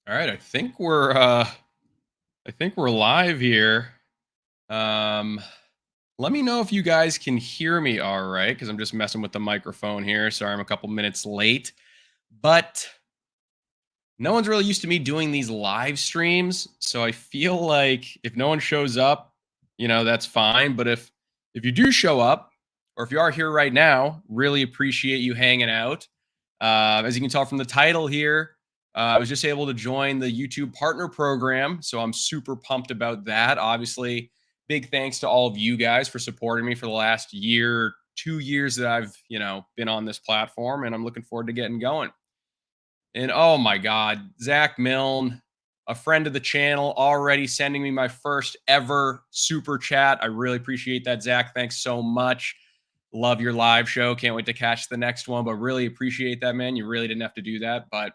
All right, I think we're live here. Um Let me know if you guys can hear me all right cuz I'm just messing with the microphone here. Sorry I'm a couple minutes late. But no one's really used to me doing these live streams, so I feel like if no one shows up, that's fine, but if you do show up or if you are here right now, really appreciate you hanging out. As you can tell from the title here, I was just able to join the YouTube partner program. So I'm super pumped about that. Obviously, big thanks to all of you guys for supporting me for the last year, 2 years that I've, been on this platform. And I'm looking forward to getting going. And oh my God, Zach Milne, a friend of the channel, already sending me my first ever super chat. I really appreciate that, Zach. Thanks so much. Love your live show. Can't wait to catch the next one, but really appreciate that, man. You really didn't have to do that. But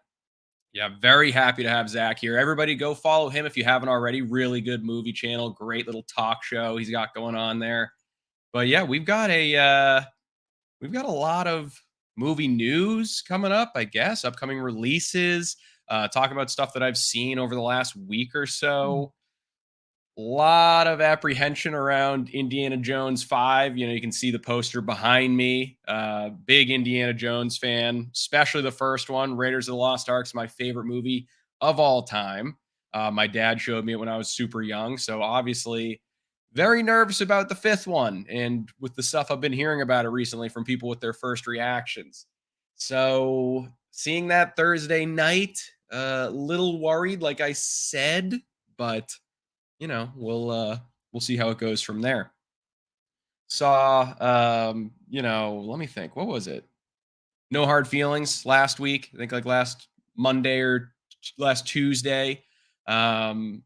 yeah, very happy to have Zach here. Everybody go follow him if you haven't already. Really good movie channel, great little talk show he's got going on there. But yeah, we've got a lot of movie news coming up, I guess, upcoming releases, talking about stuff that I've seen over the last week or so. Lot of apprehension around Indiana Jones 5. You can see the poster behind me. Big Indiana Jones fan, especially the first one. Raiders of the Lost Ark's my favorite movie of all time. My dad showed me it when I was super young. So obviously, very nervous about the fifth one. And with the stuff I've been hearing about it recently from people with their first reactions. So seeing that Thursday night, a little worried, like I said, but we'll see how it goes from there. Saw let me think. What was it? No Hard Feelings last week. I think like last Monday or last Tuesday. Um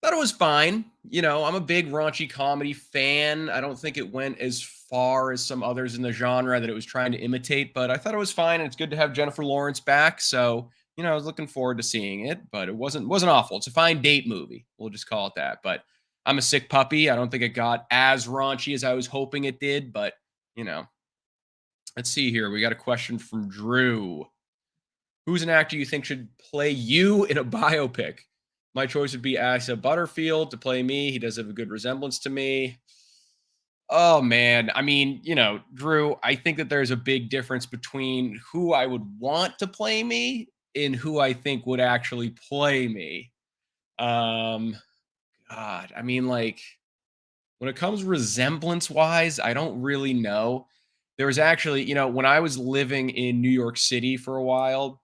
Thought it was fine. I'm a big raunchy comedy fan. I don't think it went as far as some others in the genre that it was trying to imitate, but I thought it was fine. And it's good to have Jennifer Lawrence back. So, I was looking forward to seeing it, but it wasn't awful. It's a fine date movie. We'll just call it that. But I'm a sick puppy. I don't think it got as raunchy as I was hoping it did, but you know, let's see here. We got a question from Drew. Who's an actor you think should play you in a biopic? My choice would be Asa Butterfield to play me. He does have a good resemblance to me. Oh man, I mean, Drew, I think that there's a big difference between who I would want to play me and who I think would actually play me. Um God, I mean like when it comes resemblance wise, I don't really know. There was actually, when I was living in New York City for a while,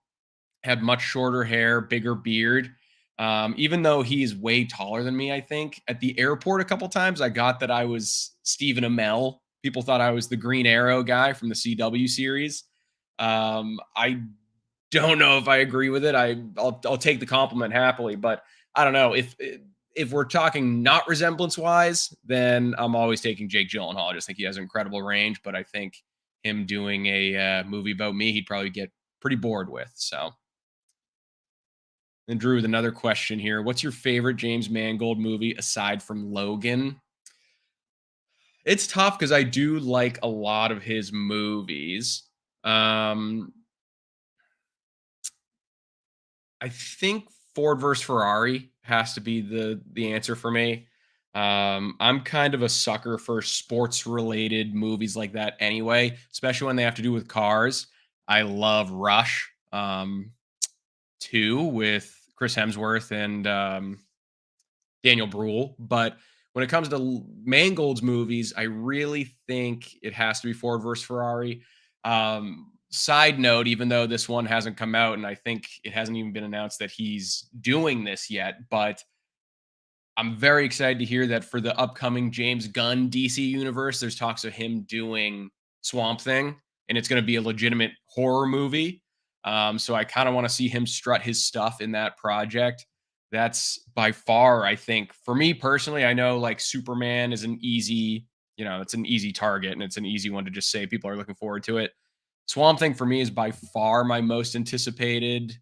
had much shorter hair, bigger beard. Even though he's way taller than me, I think at the airport a couple times I got that I was Stephen Amell. People thought I was the Green Arrow guy from the CW series. I don't know if I agree with it. I'll take the compliment happily, but I don't know if we're talking not resemblance wise, then I'm always taking Jake Gyllenhaal. I just think he has incredible range, but I think him doing a movie about me, he'd probably get pretty bored with. So. And Drew, with another question here. What's your favorite James Mangold movie aside from Logan? It's tough because I do like a lot of his movies. Um, I think Ford versus Ferrari has to be the answer for me. I'm kind of a sucker for sports related movies like that anyway, especially when they have to do with cars. I love Rush 2 with Chris Hemsworth and Daniel Bruhl. But when it comes to Mangold's movies, I really think it has to be Ford versus Ferrari. Side note, even though this one hasn't come out, and I think it hasn't even been announced that he's doing this yet, but I'm very excited to hear that for the upcoming James Gunn DC universe, there's talks of him doing Swamp Thing, and it's going to be a legitimate horror movie. So I kind of want to see him strut his stuff in that project. That's by far, I think, for me personally, I know like Superman is an easy, it's an easy target and it's an easy one to just say people are looking forward to it. Swamp Thing for me is by far my most anticipated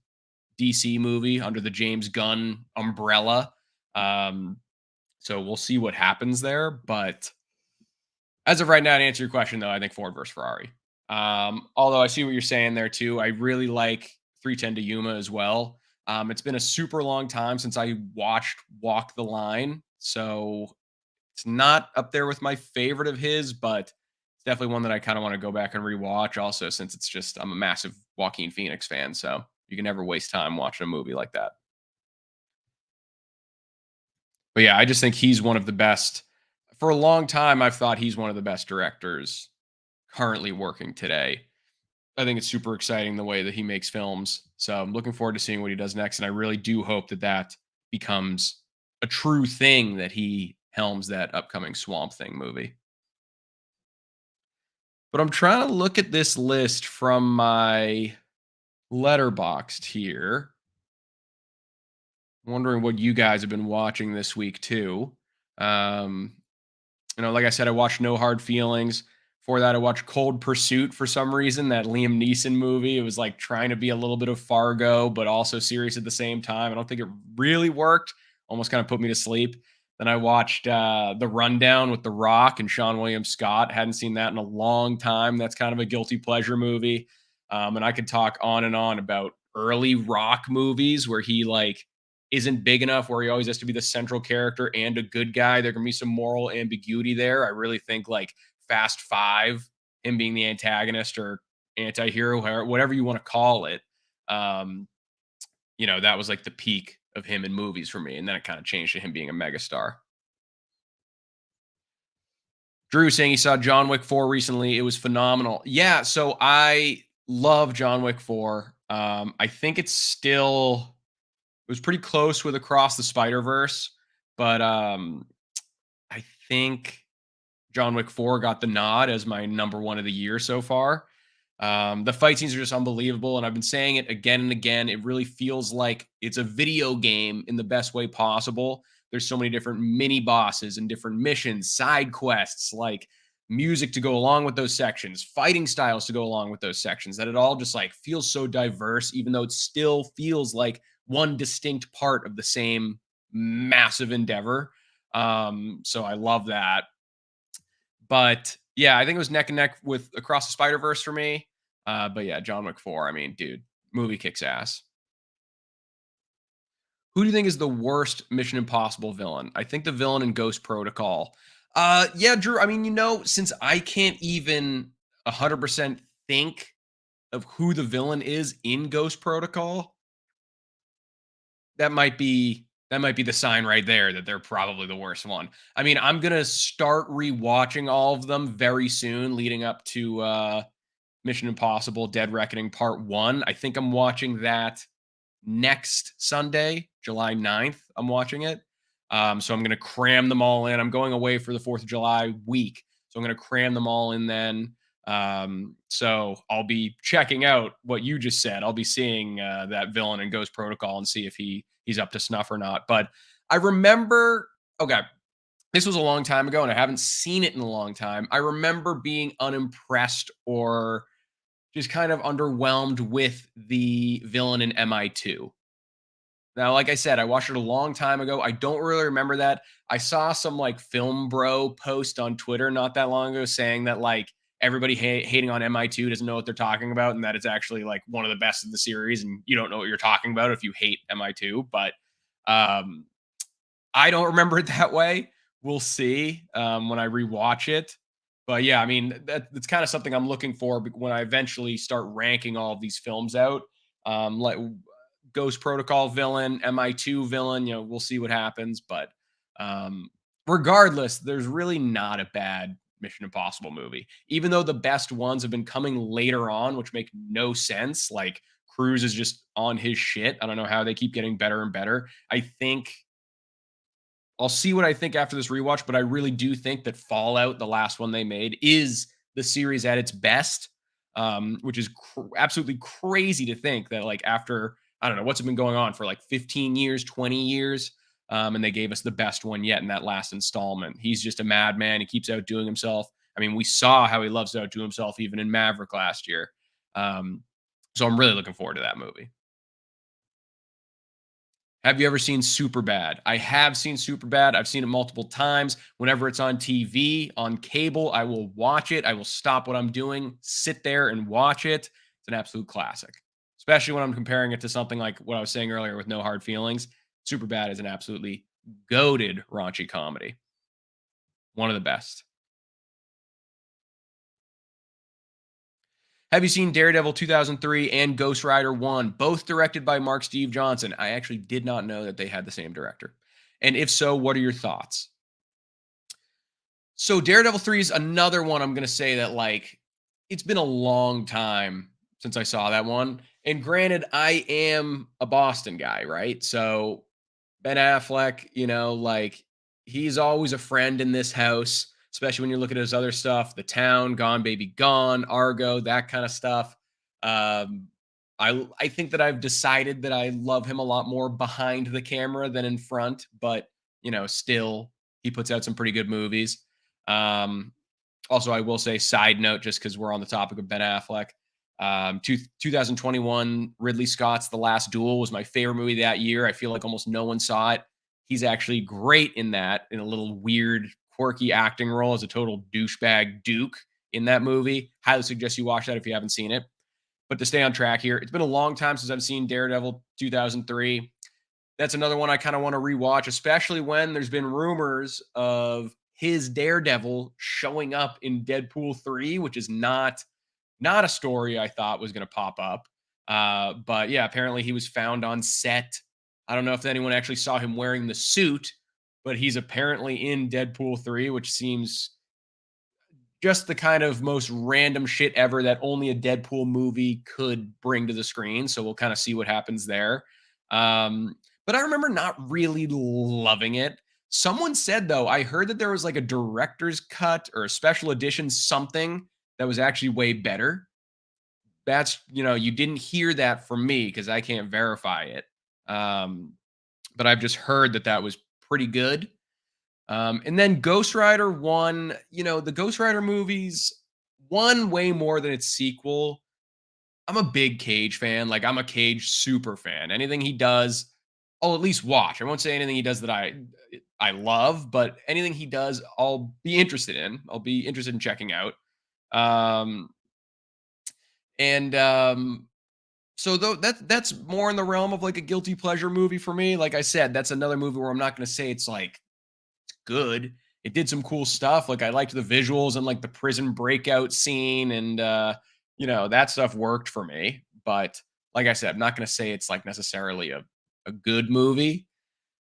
DC movie under the James Gunn umbrella. Um, so we'll see what happens there. But as of right now, to answer your question, though, I think Ford versus Ferrari. Although I see what you're saying there too. I really like 310 to Yuma as well. It's been a super long time since I watched Walk the Line, so it's not up there with my favorite of his, but it's definitely one that I kind of want to go back and rewatch. Also, since it's just I'm a massive Joaquin Phoenix fan, so you can never waste time watching a movie like that. But yeah, I just think he's one of the best. For a long time, I've thought he's one of the best directors currently working today. I think it's super exciting the way that he makes films. So I'm looking forward to seeing what he does next. And I really do hope that that becomes a true thing that he helms that upcoming Swamp Thing movie. But I'm trying to look at this list from my letterboxed here, wondering what you guys have been watching this week too. Um, like I said, I watched No Hard Feelings. For that, I watched Cold Pursuit for some reason, that Liam Neeson movie. It was like trying to be a little bit of Fargo, but also serious at the same time. I don't think it really worked. Almost kind of put me to sleep. Then I watched The Rundown with The Rock and Sean William Scott. Hadn't seen that in a long time. That's kind of a guilty pleasure movie. And I could talk on and on about early Rock movies where he like isn't big enough, where he always has to be the central character and a good guy. There can be some moral ambiguity there. I really think like Fast Five, him being the antagonist or anti-hero, whatever you want to call it. Um, that was like the peak of him in movies for me. And then it kind of changed to him being a megastar. Drew saying he saw John Wick 4 recently. It was phenomenal. Yeah, so I love John Wick 4. I think it was pretty close with Across the Spider-Verse, but I think John Wick 4 got the nod as my number one of the year so far. The fight scenes are just unbelievable, and I've been saying it again and again. It really feels like it's a video game in the best way possible. There's so many different mini bosses and different missions, side quests, like music to go along with those sections, fighting styles to go along with those sections, that it all just like feels so diverse, even though it still feels like one distinct part of the same massive endeavor. So I love that. But yeah, I think it was neck and neck with Across the Spider Verse for me. But yeah, John Wick 4. I mean, dude, movie kicks ass. Who do you think is the worst Mission Impossible villain? I think the villain in Ghost Protocol. Yeah, Drew. I mean, since I can't even 100% think of who the villain is in Ghost Protocol, that might be the sign right there that they're probably the worst one. I mean, I'm gonna start rewatching all of them very soon, leading up to Mission Impossible: Dead Reckoning Part One. I think I'm watching that next Sunday, July 9th. I'm watching it. So I'm gonna cram them all in. I'm going away for the 4th of July week, so I'm gonna cram them all in then. So I'll be checking out what you just said. I'll be seeing that villain in Ghost Protocol and see if he's up to snuff or not. But I remember, okay, this was a long time ago, and I haven't seen it in a long time. I remember being unimpressed or just kind of underwhelmed with the villain in MI2. Now, like I said, I watched it a long time ago. I don't really remember that. I saw some like film bro post on Twitter not that long ago saying that like everybody hating on MI2 doesn't know what they're talking about, and that it's actually like one of the best of the series, and you don't know what you're talking about if you hate MI2. But um, I don't remember it that way. We'll see when I rewatch it. But yeah, I mean that's kind of something I'm looking for when I eventually start ranking all of these films out. Like Ghost Protocol villain, MI2 villain. We'll see what happens. But um, regardless, there's really not a bad Mission Impossible movie, even though the best ones have been coming later on, which make no sense. Like Cruise is just on his shit. I don't know how they keep getting better and better. I think I'll see what I think after this rewatch, but I really do think that Fallout, the last one they made, is the series at its best, which is absolutely crazy to think that, like, after, I don't know, what's it been going on for like 15 years, 20 years, and they gave us the best one yet in that last installment. He's just a madman. He keeps outdoing himself. I mean, we saw how he loves to outdo himself even in Maverick last year. So I'm really looking forward to that movie. Have you ever seen Superbad? I have seen Superbad. I've seen it multiple times. Whenever it's on TV, on cable, I will watch it. I will stop what I'm doing, sit there and watch it. It's an absolute classic. especially when I'm comparing it to something like what I was saying earlier with No Hard Feelings. Superbad is an absolutely goated raunchy comedy. One of the best. Have you seen Daredevil 2003 and Ghost Rider 1, both directed by Mark Steve Johnson? I actually did not know that they had the same director. And if so, what are your thoughts? So Daredevil 3 is another one I'm going to say that like it's been a long time since I saw that one. And granted, I am a Boston guy, right? So Ben Affleck, like he's always a friend in this house, especially when you look at his other stuff, The Town, Gone Baby Gone, Argo, that kind of stuff. Um, I think that I've decided that I love him a lot more behind the camera than in front, but still he puts out some pretty good movies. Um, Also, I will say, side note, just because we're on the topic of Ben Affleck, 2021 Ridley Scott's The Last Duel was my favorite movie that year. I feel like almost no one saw it. He's actually great in that, in a little weird, quirky acting role as a total douchebag Duke in that movie. Highly suggest you watch that if you haven't seen it. But to stay on track here, it's been a long time since I've seen Daredevil 2003. That's another one I kind of want to rewatch, especially when there's been rumors of his Daredevil showing up in Deadpool 3, which is not a story I thought was going to pop up. But yeah, apparently he was found on set. I don't know if anyone actually saw him wearing the suit, but he's apparently in Deadpool 3, which seems just the kind of most random shit ever that only a Deadpool movie could bring to the screen. So we'll kind of see what happens there. But I remember not really loving it. Someone said, though, I heard that there was like a director's cut or a special edition something that was actually way better. That's, you didn't hear that from me because I can't verify it. Um, but I've just heard that that was pretty good. And then Ghost Rider 1, the Ghost Rider movies, one way more than its sequel. I'm a big Cage fan. Like, I'm a Cage super fan. Anything he does, I'll at least watch. I won't say anything he does that I love, but anything he does, I'll be interested in. I'll be interested in checking out. Um, and so though that's more in the realm of like a guilty pleasure movie for me. Like I said, that's another movie where I'm not going to say it's like good. It did some cool stuff. Like I liked the visuals and like the prison breakout scene and that stuff worked for me. But like I said, I'm not going to say it's like necessarily a good movie.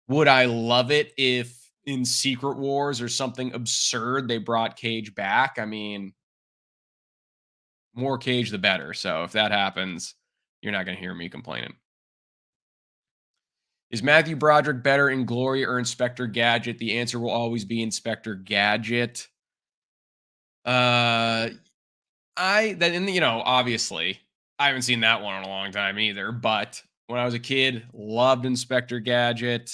Would I love it if in Secret Wars or something absurd they brought Cage back? I mean, more Cage the better. So if that happens, you're not going to hear me complaining. Is Matthew Broderick better in Glory or Inspector Gadget? The answer will always be Inspector Gadget. Uh, obviously, I haven't seen that one in a long time either. But when I was a kid, loved Inspector Gadget.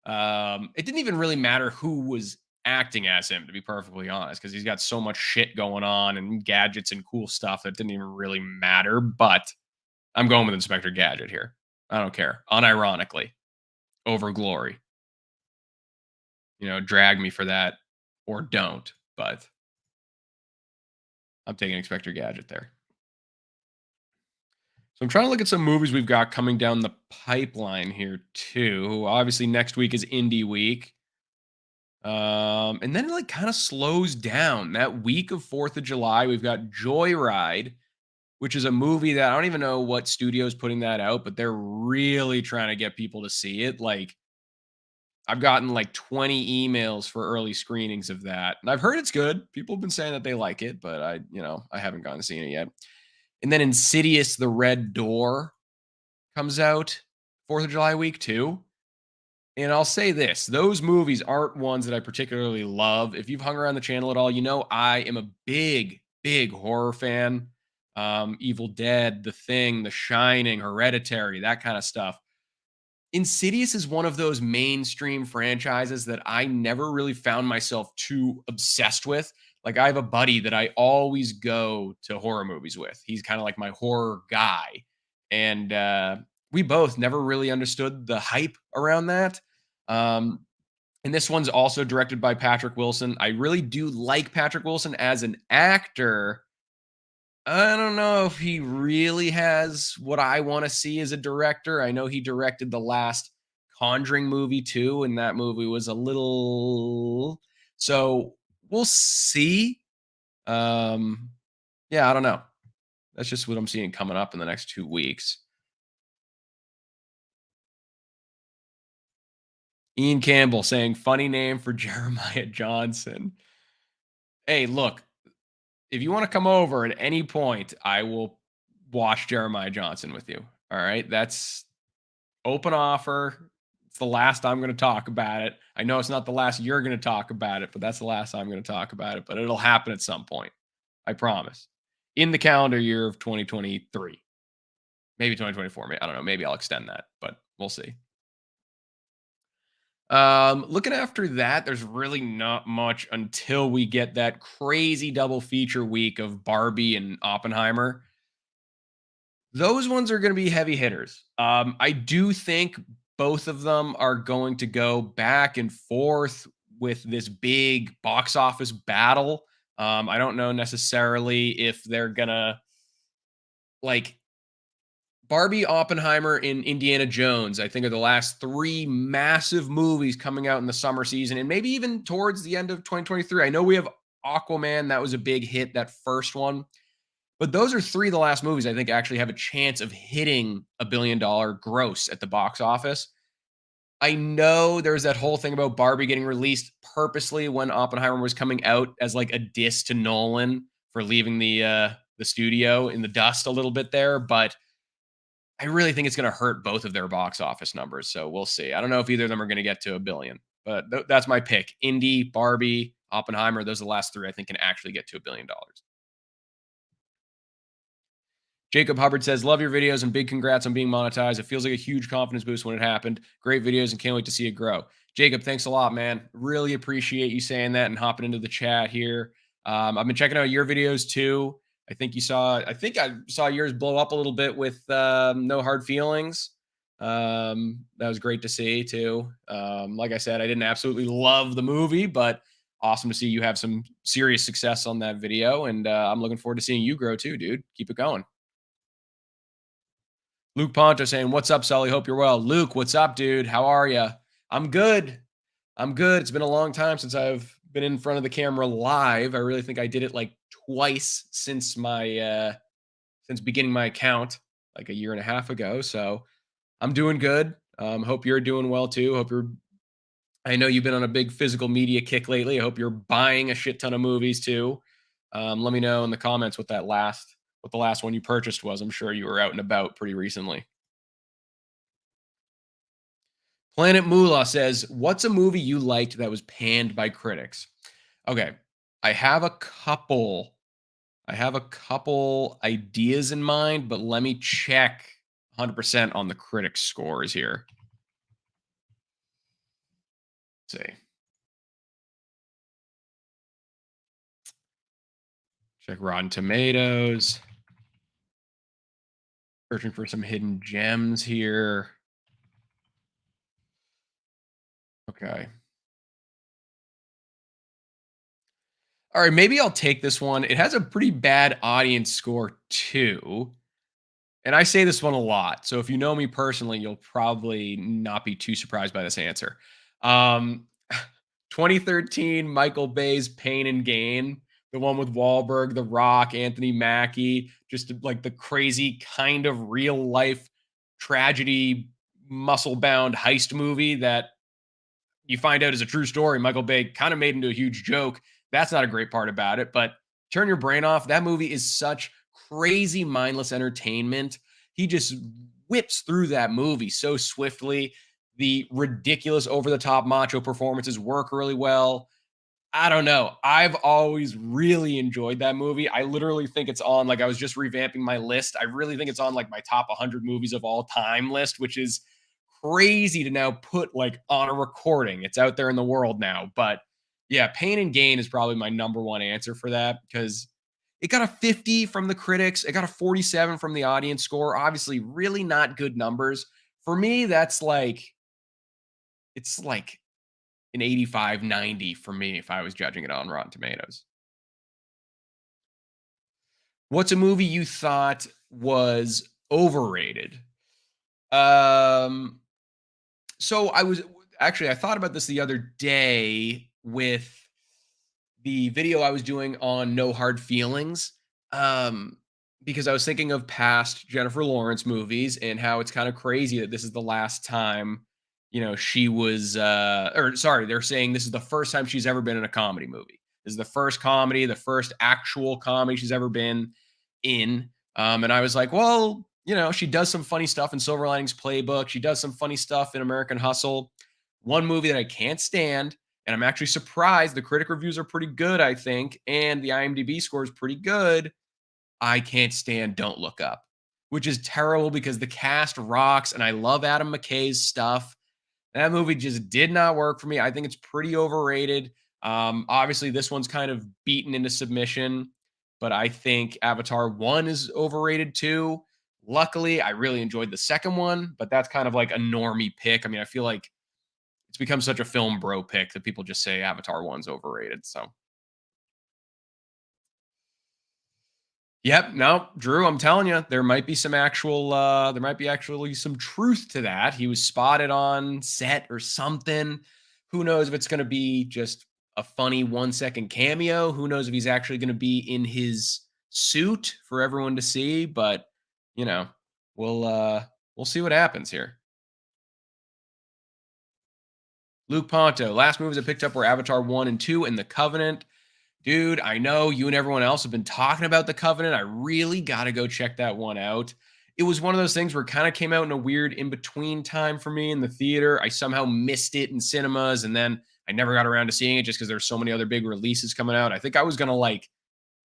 It didn't even really matter who was acting as him, to be perfectly honest, because he's got so much shit going on and gadgets and cool stuff that didn't even really matter. But I'm going with Inspector Gadget here. I don't care, unironically, over Glory. Drag me for that or don't, but I'm taking Inspector Gadget there. So I'm trying to look at some movies we've got coming down the pipeline here too. Obviously, next week is Indie Week. And then it like kind of slows down. That week of 4th of July, we've got Joyride, which is a movie that I don't even know what studio is putting that out, but they're really trying to get people to see it. Like, I've gotten like 20 emails for early screenings of that. And I've heard it's good. People have been saying that they like it, but I haven't gotten to see it yet. And then Insidious The Red Door comes out 4th of July week too. And I'll say this, those movies aren't ones that I particularly love. If you've hung around the channel at all, I am a big, big horror fan. Evil Dead, The Thing, The Shining, Hereditary, that kind of stuff. Insidious is one of those mainstream franchises that I never really found myself too obsessed with. Like, I have a buddy that I always go to horror movies with. He's kind of like my horror guy. And we both never really understood the hype around that. And this one's also directed by Patrick Wilson. I really do like Patrick Wilson as an actor. I don't know if he really has what I want to see as a director. I know he directed the last Conjuring movie too, and that movie was a little. So we'll see. Um, yeah, I don't know. That's just what I'm seeing coming up in the next 2 weeks. Ian Campbell saying, funny name for Jeremiah Johnson. Hey, look, if you want to come over at any point, I will watch Jeremiah Johnson with you. All right. That's open offer. It's the last I'm going to talk about it. I know it's not the last you're going to talk about it, but that's the last I'm going to talk about it. But it'll happen at some point. I promise. In the calendar year of 2023, maybe 2024. I don't know. Maybe I'll extend that, but we'll see. Looking after that, there's really not much until we get that crazy double feature week of Barbie and Oppenheimer. Those ones are going to be heavy hitters. I do think both of them are going to go back and forth with this big box office battle. I don't know necessarily if they're gonna like Barbie, Oppenheimer, and Indiana Jones, I think, are the last three massive movies coming out in the summer season and maybe even towards the end of 2023. I know we have Aquaman, that was a big hit, that first one. But those are three of the last movies I think actually have a chance of hitting $1 billion gross at the box office. I know there's that whole thing about Barbie getting released purposely when Oppenheimer was coming out as like a diss to Nolan for leaving the studio in the dust a little bit there, but I really think it's going to hurt both of their box office numbers. So we'll see. I don't know if either of them are going to get to a billion, but that's my pick. Indy, Barbie, Oppenheimer. Those are the last three I think can actually get to $1 billion. Jacob Hubbard says, love your videos and big congrats on being monetized. It feels like a huge confidence boost when it happened. Great videos and can't wait to see it grow. Jacob, thanks a lot, man. Really appreciate you saying that and hopping into the chat here. I've been checking out your videos too. I think I saw yours blow up a little bit with No Hard Feelings. That was great to see too. Like I said, I didn't absolutely love the movie, but awesome to see you have some serious success on that video. And I'm looking forward to seeing you grow too, dude. Keep it going. Luke Ponto saying, what's up, Sully? Hope you're well. Luke, what's up, dude? How are you? I'm good. I'm good. It's been a long time since I've been in front of the camera live. I really think I did it like twice since since beginning my account like a year and a half ago. So I'm doing good. Hope you're doing well too. I know you've been on a big physical media kick lately. I hope you're buying a shit ton of movies too. Let me know in the comments what the last one you purchased was. I'm sure you were out and about pretty recently. Planet Moolah says, what's a movie you liked that was panned by critics? Okay. I have a couple. I have a couple ideas in mind, but let me check 100% on the critics scores here. Let's see. Check Rotten Tomatoes. Searching for some hidden gems here. Okay. All right, maybe I'll take this one. It has a pretty bad audience score too. And I say this one a lot. So if you know me personally, you'll probably not be too surprised by this answer. Um 2013 Michael Bay's Pain and Gain, the one with Wahlberg, The Rock, Anthony Mackie, just like the crazy kind of real life tragedy muscle bound heist movie that you find out is a true story. Michael Bay kind of made into a huge joke. That's not a great part about it, but turn your brain off. That movie is such crazy, mindless entertainment. He just whips through that movie so swiftly. The ridiculous, over the top macho performances work really well. I don't know. I've always really enjoyed that movie. I literally think it's on, like, I was just revamping my list. I really think it's on like my top 100 movies of all time list, which is crazy to now put like on a recording. It's out there in the world now. But yeah, Pain and Gain is probably my number one answer for that because it got a 50 from the critics. It got a 47 from the audience score. Obviously, really not good numbers. For me, it's like an 85, 90 for me if I was judging it on Rotten Tomatoes. What's a movie you thought was overrated? Um, so I thought about this the other day with the video I was doing on No Hard Feelings. Um, because I was thinking of past Jennifer Lawrence movies and how it's kind of crazy that this is the last time, she was or sorry, they're saying this is the first time she's ever been in a comedy movie. This is the first comedy, the first actual comedy she's ever been in. And I was like, well, she does some funny stuff in Silver Linings Playbook. She does some funny stuff in American Hustle. One movie that I can't stand, and I'm actually surprised the critic reviews are pretty good, I think, and the IMDb score is pretty good. I can't stand Don't Look Up, which is terrible because the cast rocks and I love Adam McKay's stuff. That movie just did not work for me. I think it's pretty overrated. Obviously, this one's kind of beaten into submission, but I think Avatar 1 is overrated too. Luckily, I really enjoyed the second one, but that's kind of like a normie pick. I mean, I feel like it's become such a film bro pick that people just say Avatar 1's overrated. So, yep, no, Drew, I'm telling you, there might be some there might be actually some truth to that. He was spotted on set or something. Who knows if it's going to be just a funny 1 second cameo? Who knows if he's actually going to be in his suit for everyone to see? But, you know, we'll uh we'll see what happens here. Luke Ponto, last movies I picked up were Avatar 1 and 2 and The Covenant. Dude, I know you and everyone else have been talking about The Covenant. I really got to go check that one out. It was one of those things where it kind of came out in a weird in between time for me in the theater. I somehow missed it in cinemas and then I never got around to seeing it just because there's so many other big releases coming out. I think I was gonna like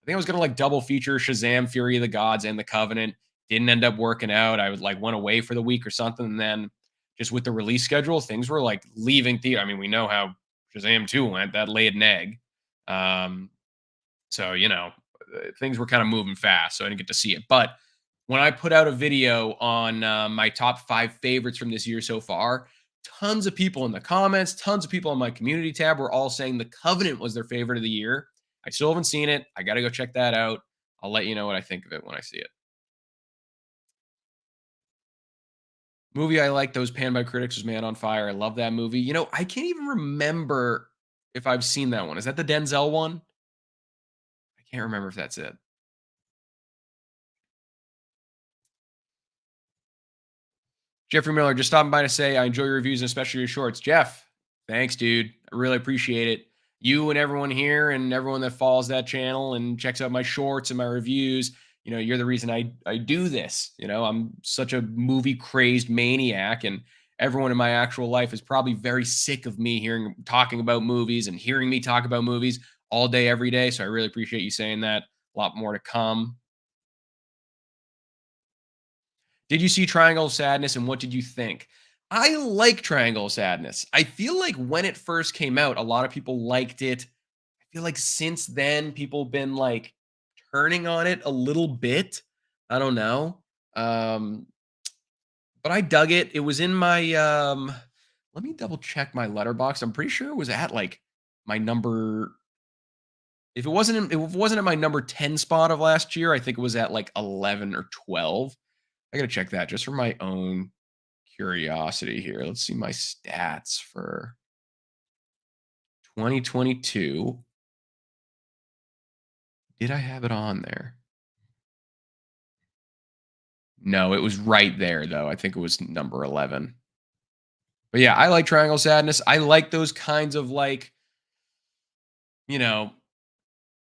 double feature Shazam, Fury of the Gods, and The Covenant. Didn't end up working out. I would like went away for the week or something, and then just with the release schedule, things were like leaving theater. I mean, we know how Shazam 2 went. That laid an egg. Um, so things were kind of moving fast, so I didn't get to see it. But when I put out a video on my top 5 favorites from this year so far, tons of people in the comments, tons of people on my community tab were all saying The Covenant was their favorite of the year. I still haven't seen it. I got to go check that out. I'll let you know what I think of it when I see it. Movie I liked that was panned by critics was Man on Fire. I love that movie. I can't even remember if I've seen that one. Is that the Denzel one? I can't remember if that's it. Jeffrey Miller just stopping by to say I enjoy your reviews and especially your shorts. Jeff, thanks, dude. I really appreciate it. You and everyone here and everyone that follows that channel and checks out my shorts and my reviews, you're the reason I do this. I'm such a movie crazed maniac, and everyone in my actual life is probably very sick of me talking about movies and hearing me talk about movies all day, every day. So I really appreciate you saying that. A lot more to come. Did you see Triangle of Sadness and what did you think? I like Triangle of Sadness. I feel like when it first came out, a lot of people liked it. I feel like since then, people have been like turning on it a little bit. I don't know. Um, but I dug it. It was in my let me double check my letterbox. I'm pretty sure it was at like my number. If it wasn't at my number 10 spot of last year, I think it was at like 11 or 12. I gotta check that just for my own curiosity here. Let's see my stats for 2022. Did I have it on there? No, it was right there though. I think it was number 11. But yeah, I like Triangle Sadness. I like those kinds of like, you know,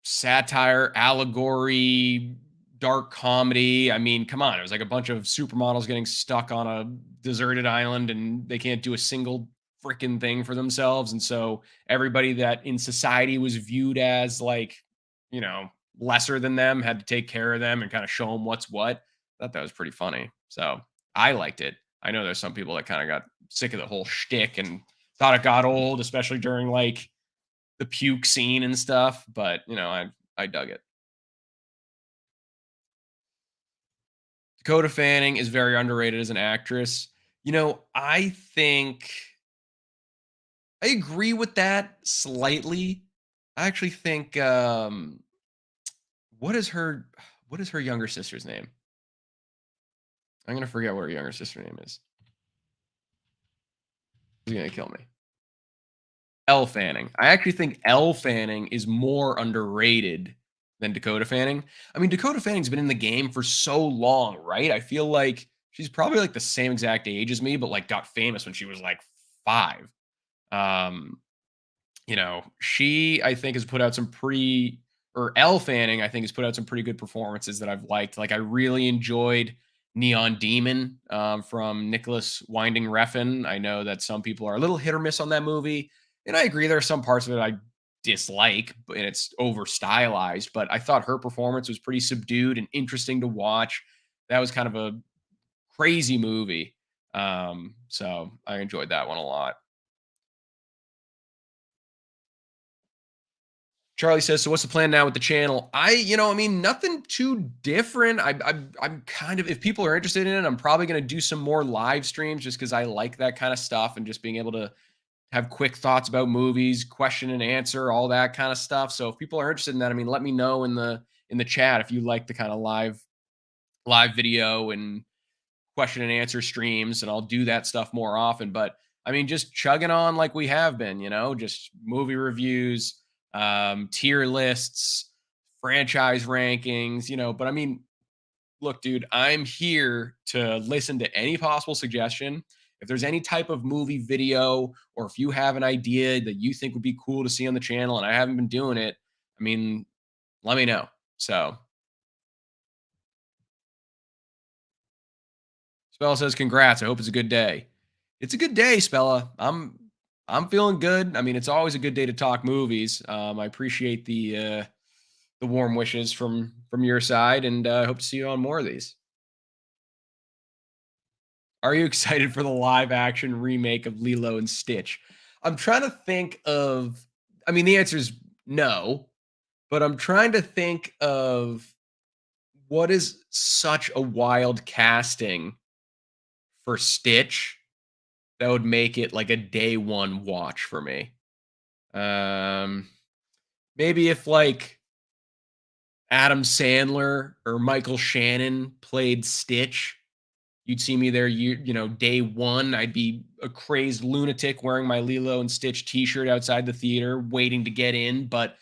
satire, allegory, dark comedy. I mean, come on. It was like a bunch of supermodels getting stuck on a deserted island and they can't do a single freaking thing for themselves. And so everybody that in society was viewed as like, you know, lesser than them had to take care of them and kind of show them what's what. I thought that was pretty funny. So I liked it. I know there's some people that kind of got sick of the whole shtick and thought it got old, especially during like the puke scene and stuff. But I dug it. Dakota Fanning is very underrated as an actress. I think I agree with that slightly. I actually think what is her What is her younger sister's name? I'm gonna forget what her younger sister's name is. She's gonna kill me. Elle Fanning. I actually think Elle Fanning is more underrated than Dakota Fanning. I mean, Dakota Fanning's been in the game for so long, right? I feel like she's probably like the same exact age as me, but like got famous when she was like 5. Um, she I think has put out some pretty or Elle Fanning, I think has put out some pretty good performances that I've liked. Like I really enjoyed Neon Demon from Nicholas Winding Refn. I know that some people are a little hit or miss on that movie, and I agree there are some parts of it I dislike, and it's over stylized. But I thought her performance was pretty subdued and interesting to watch. That was kind of a crazy movie, so I enjoyed that one a lot. Charlie says, "So what's the plan now with the channel?" I mean, nothing too different. I'm kind of, if people are interested in it, I'm probably going to do some more live streams just because I like that kind of stuff and just being able to have quick thoughts about movies, question and answer, all that kind of stuff. So if people are interested in that, I mean, let me know in the chat if you like the kind of live video and question and answer streams, and I'll do that stuff more often. But I mean, just chugging on like we have been, just movie reviews, tier lists, franchise rankings, But I mean, look, dude, I'm here to listen to any possible suggestion. If there's any type of movie video, or if you have an idea that you think would be cool to see on the channel and I haven't been doing it, I mean, let me know. So Spella says, "Congrats. I hope it's a good day." It's a good day, Spella. I'm feeling good. I mean, it's always a good day to talk movies. I appreciate the warm wishes from your side, and I hope to see you on more of these. Are you excited for the live action remake of Lilo and Stitch? I'm trying to think of. I mean, the answer is no, but I'm trying to think of what is such a wild casting for Stitch that would make it like a day one watch for me. Um, Maybe if like Adam Sandler or Michael Shannon played Stitch, you'd see me there. Day one, I'd be a crazed lunatic wearing my Lilo and Stitch T-shirt outside the theater, waiting to get in. But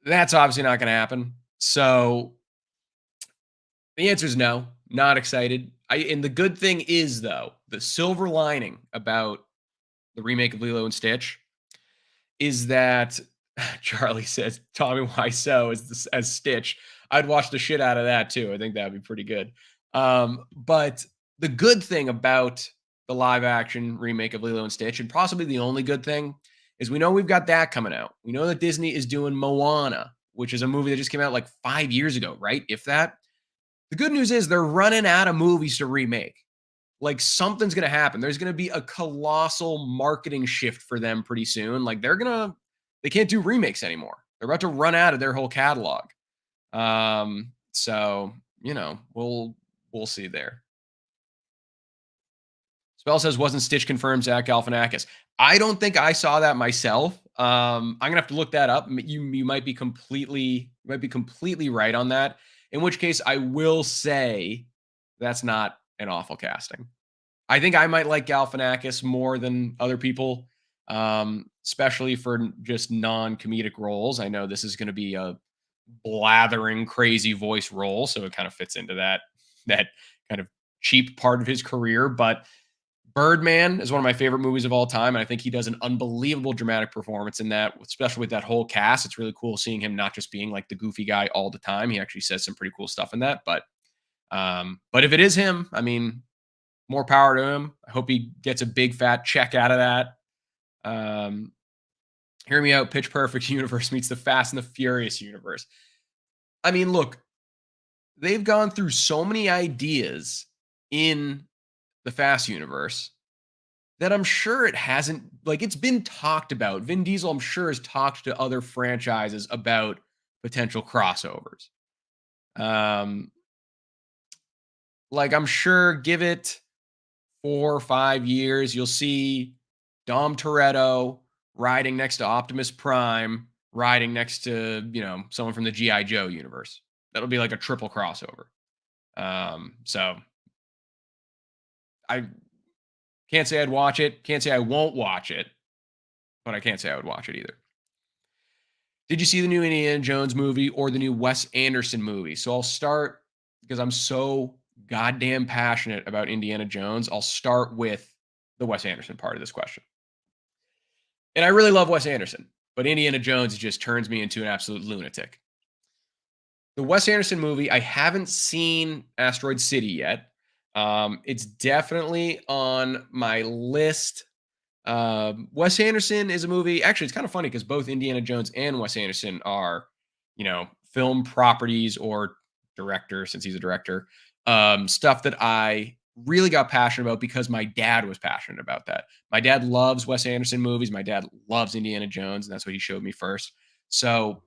that's obviously not going to happen. So the answer is no. Not excited. And the good thing is though, the silver lining about the remake of Lilo and Stitch is that Charlie says Tommy Wiseau as Stitch. I'd watch the shit out of that too. I think that'd be pretty good. But the good thing about the live action remake of Lilo and Stitch, and possibly the only good thing, is we know we've got that coming out. We know that Disney is doing Moana, which is a movie that just came out like 5 years ago, right? If that. The good news is they're running out of movies to remake. Like something's going to happen. There's going to be a colossal marketing shift for them pretty soon. Like they can't do remakes anymore. They're about to run out of their whole catalog. So we'll see there. Spell says, "Wasn't Stitch confirmed Zach Galifianakis?" I don't think I saw that myself. I'm gonna have to look that up. You might be completely right on that. In which case, I will say that's not an awful casting. I think I might like Galifianakis more than other people, especially for just non-comedic roles. I know this is going to be a blathering, crazy voice role, so it kind of fits into that kind of cheap part of his career. But Birdman is one of my favorite movies of all time, and I think he does an unbelievable dramatic performance in that, especially with that whole cast. It's really cool seeing him not just being like the goofy guy all the time. He actually says some pretty cool stuff in that. But if it is him, I mean, more power to him. I hope he gets a big fat check out of that. Um, Hear me out. Pitch Perfect universe meets the Fast and the Furious universe. I mean, look, they've gone through so many ideas in the Fast universe that I'm sure it hasn't, like, it's been talked about. Vin Diesel, I'm sure, has talked to other franchises about potential crossovers. Um, like, I'm sure, give it 4 or 5 years, you'll see Dom Toretto riding next to Optimus Prime, riding next to, someone from the G.I. Joe universe. That'll be like a triple crossover. So I can't say I'd watch it. Can't say I won't watch it, but I can't say I would watch it either. Did you see the new Indiana Jones movie or the new Wes Anderson movie? So I'll start because I'm so goddamn passionate about Indiana Jones. I'll start with the Wes Anderson part of this question. And I really love Wes Anderson, but Indiana Jones just turns me into an absolute lunatic. The Wes Anderson movie, I haven't seen Asteroid City yet. It's definitely on my list. Wes Anderson is a movie. Actually, it's kind of funny because both Indiana Jones and Wes Anderson are, film properties or director, since he's a director, stuff that I really got passionate about because my dad was passionate about that. My dad loves Wes Anderson movies. My dad loves Indiana Jones, and that's what he showed me first. So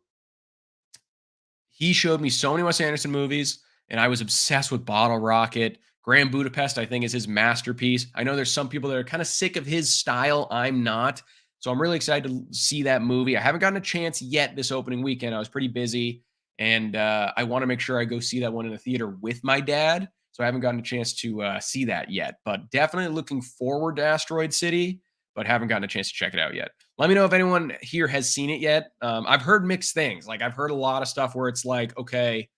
he showed me so many Wes Anderson movies, and I was obsessed with Bottle Rocket. Grand Budapest, I think, is his masterpiece. I know there's some people that are kind of sick of his style. I'm not. So I'm really excited to see that movie. I haven't gotten a chance yet this opening weekend. I was pretty busy, and I want to make sure I go see that one in the theater with my dad. So I haven't gotten a chance to see that yet, but definitely looking forward to Asteroid City, but haven't gotten a chance to check it out yet. Let me know if anyone here has seen it yet. I've heard mixed things. Like I've heard a lot of stuff where it's like, okay,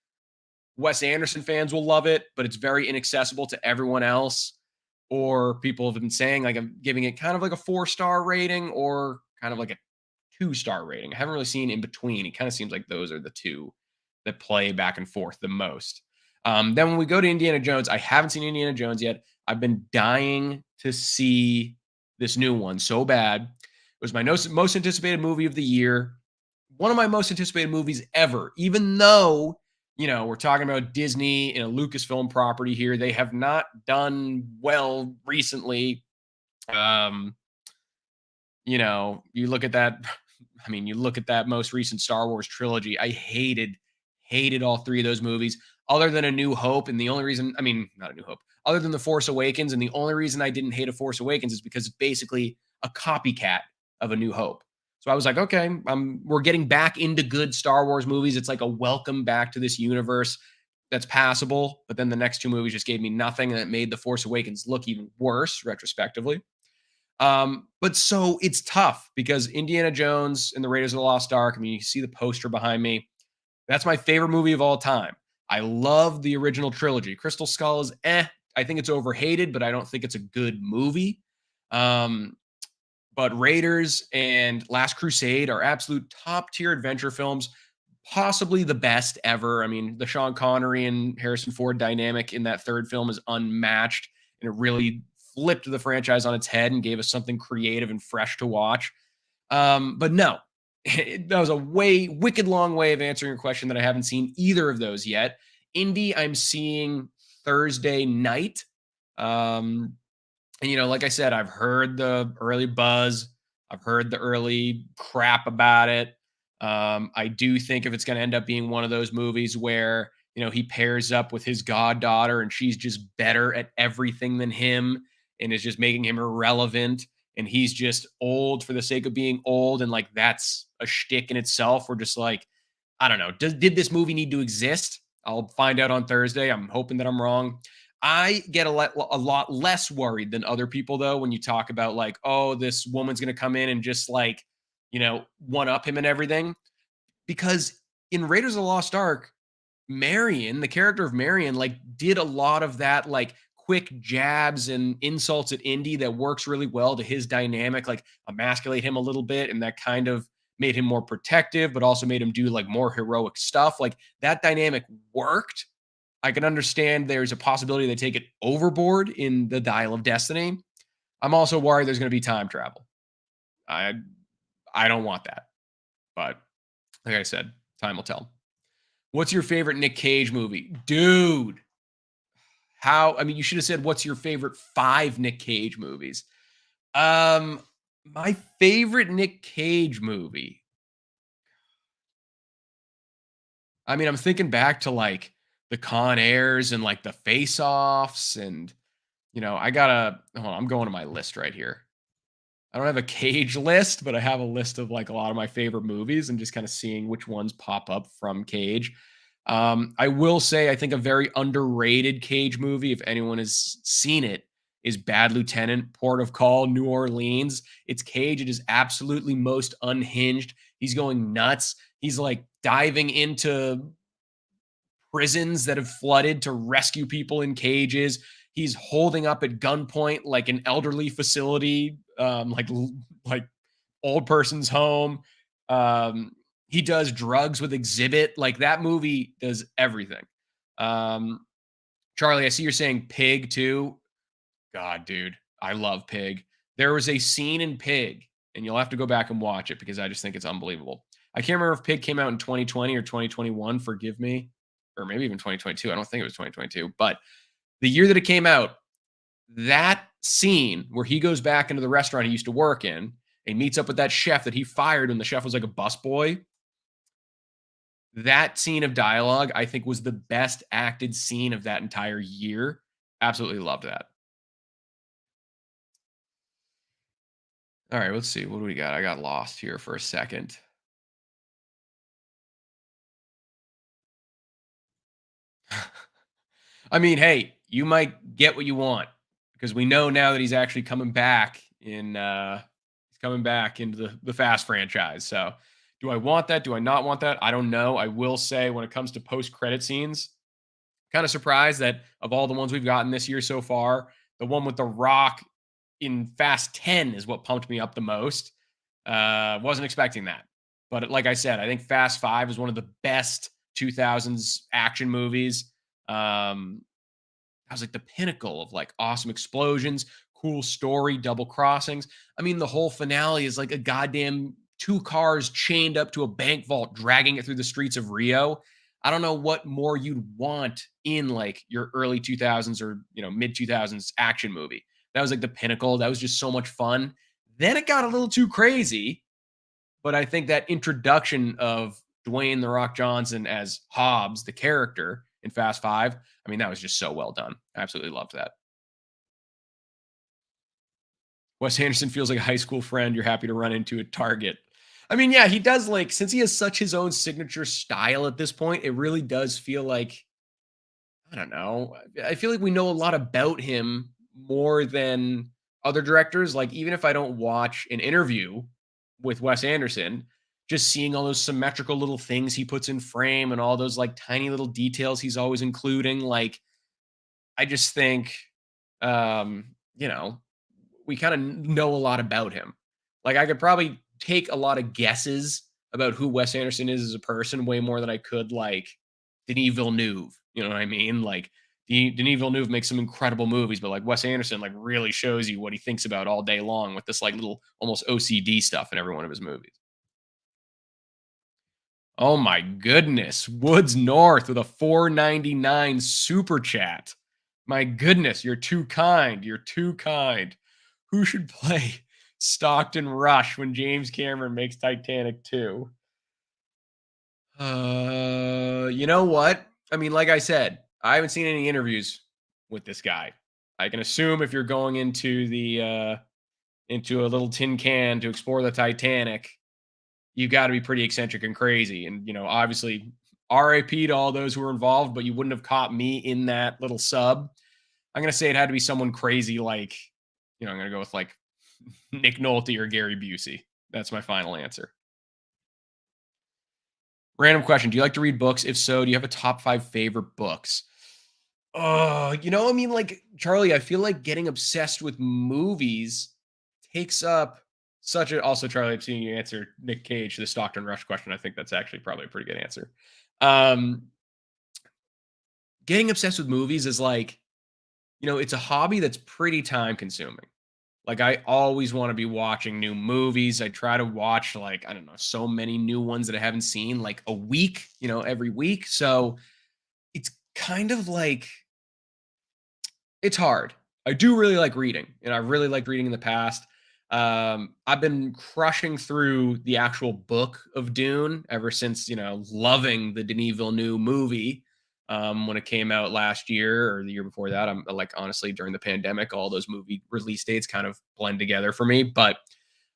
Wes Anderson fans will love it, but it's very inaccessible to everyone else. Or people have been saying like I'm giving it kind of like a 4-star rating or kind of like a 2-star rating. I haven't really seen in between. It kind of seems like those are the two that play back and forth the most. Then when we go to Indiana Jones, I haven't seen Indiana Jones yet. I've been dying to see this new one so bad. It was my most anticipated movie of the year. One of my most anticipated movies ever, even though, we're talking about Disney and a Lucasfilm property here. They have not done well recently. Um, you look at that. I mean, you look at that most recent Star Wars trilogy. I hated all three of those movies, other than A New Hope. And the only reason, I mean, not A New Hope, other than The Force Awakens. And the only reason I didn't hate A Force Awakens is because it's basically a copycat of A New Hope. So I was like, okay, we're getting back into good Star Wars movies. It's like a welcome back to this universe that's passable. But then the next two movies just gave me nothing, and it made The Force Awakens look even worse retrospectively. But so it's tough because Indiana Jones and the Raiders of the Lost Ark, I mean, you see the poster behind me. That's my favorite movie of all time. I love the original trilogy. Crystal Skull is I think it's overhated, but I don't think it's a good movie. But Raiders and Last Crusade are absolute top tier adventure films, possibly the best ever. I mean, the Sean Connery and Harrison Ford dynamic in that third film is unmatched, and it really flipped the franchise on its head and gave us something creative and fresh to watch. But no, that was a wicked long way of answering your question that I haven't seen either of those yet. Indy, I'm seeing Thursday night. And, like I said, I've heard the early buzz. I've heard the early crap about it. I do think if it's going to end up being one of those movies where, he pairs up with his goddaughter and she's just better at everything than him and is just making him irrelevant. And he's just old for the sake of being old. And like, that's a shtick in itself. We're just like, I don't know. Did this movie need to exist? I'll find out on Thursday. I'm hoping that I'm wrong. I get a lot less worried than other people, though, when you talk about like, oh, this woman's going to come in and just like, one up him and everything. Because in Raiders of the Lost Ark, Marion, the character of Marion, like did a lot of that, like quick jabs and insults at Indy that works really well to his dynamic, like emasculate him a little bit. And that kind of made him more protective, but also made him do like more heroic stuff. Like that dynamic worked. I can understand there's a possibility they take it overboard in the Dial of Destiny. I'm also worried there's going to be time travel. I don't want that. But like I said, time will tell. What's your favorite Nick Cage movie? Dude. You should have said what's your favorite 5 Nick Cage movies? My favorite Nick Cage movie. I mean, I'm thinking back to like the Con Airs and like the Face Offs, and I'm going to my list right here. I don't have a Cage list, but I have a list of like a lot of my favorite movies and just kind of seeing which ones pop up from Cage. I will say, I think a very underrated Cage movie, if anyone has seen it, is Bad Lieutenant, Port of Call, New Orleans. It's Cage. It is absolutely most unhinged. He's going nuts. He's like diving into prisons that have flooded to rescue people in cages. He's holding up at gunpoint like an elderly facility, like old person's home. Um, he does drugs with Exhibit. Like that movie does everything. Um, Charlie, I see you're saying Pig too. God, dude, I love Pig. There was a scene in Pig, and you'll have to go back and watch it because I just think it's unbelievable. I can't remember if Pig came out in 2020 or 2021. Forgive me, or maybe even 2022. I don't think it was 2022, but the year that it came out, that scene where he goes back into the restaurant he used to work in and meets up with that chef that he fired when the chef was like a busboy. That scene of dialogue, I think, was the best acted scene of that entire year. Absolutely loved that. All right, let's see. What do we got? I got lost here for a second. I mean, hey, you might get what you want because we know now that he's actually coming back he's coming back into the Fast franchise. So, do I want that? Do I not want that? I don't know. I will say when it comes to post-credit scenes, kind of surprised that of all the ones we've gotten this year so far, the one with The Rock in Fast 10 is what pumped me up the most. Wasn't expecting that. But like I said, I think Fast 5 is one of the best 2000s action movies. That was like the pinnacle of like awesome explosions, cool story, double crossings. I mean, the whole finale is like a goddamn two cars chained up to a bank vault, dragging it through the streets of Rio. I don't know what more you'd want in like your early 2000s or mid 2000s action movie. That was like the pinnacle. That was just so much fun. Then it got a little too crazy, but I think that introduction of Dwayne the Rock Johnson as Hobbs, the character in Fast Five, I mean, that was just so well done. I absolutely loved that. Wes Anderson feels like a high school friend you're happy to run into at Target. I mean, yeah, he does like, since he has such his own signature style at this point, it really does feel like, I don't know. I feel like we know a lot about him more than other directors. Like, even if I don't watch an interview with Wes Anderson, just seeing all those symmetrical little things he puts in frame and all those like tiny little details he's always including, like, I just think, um, you know, we kind of know a lot about him. Like, I could probably take a lot of guesses about who Wes Anderson is as a person way more than I could like Denis Villeneuve. You know what I mean? Like, Denis Villeneuve makes some incredible movies, but like Wes Anderson, like really shows you what he thinks about all day long with this like little almost OCD stuff in every one of his movies. Oh my goodness. Woods North with a 4.99 super chat. My goodness, you're too kind. You're too kind. Who should play Stockton Rush when James Cameron makes Titanic 2? You know what? I mean, like I said, I haven't seen any interviews with this guy. I can assume if you're going into a little tin can to explore the Titanic, you got to be pretty eccentric and crazy. And, obviously, RIP to all those who were involved, but you wouldn't have caught me in that little sub. I'm going to say it had to be someone crazy like, I'm going to go with like Nick Nolte or Gary Busey. That's my final answer. Random question. Do you like to read books? If so, do you have a top 5 favorite books? Oh, I mean, like, Charlie, I feel like getting obsessed with movies takes up such a. Also, Charlie, I'm seeing you answer Nick Cage, the Stockton Rush question. I think that's actually probably a pretty good answer. Um, Getting obsessed with movies is like, it's a hobby that's pretty time consuming. Like, I always want to be watching new movies. I try to watch, like, I don't know, so many new ones that I haven't seen, like a week, every week. So it's kind of like, it's hard. I do really like reading, and I really liked reading in the past. I've been crushing through the actual book of Dune ever since, loving the Denis Villeneuve movie when it came out last year or the year before that. I'm like, honestly, during the pandemic, all those movie release dates kind of blend together for me. But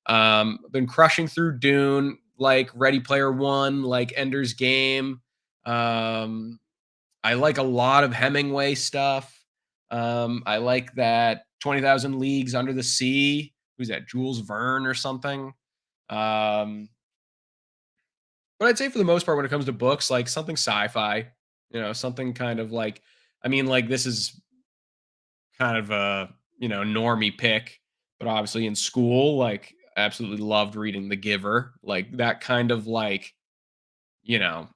I've been crushing through Dune, like Ready Player One, like Ender's Game. Um, I like a lot of Hemingway stuff. I like that 20,000 Leagues Under the Sea. Who's that? Jules Verne or something. Um, but I'd say for the most part, when it comes to books, like something sci-fi, something kind of like, I mean, like this is kind of a normie pick, but obviously in school, like absolutely loved reading The Giver, like that kind of like you know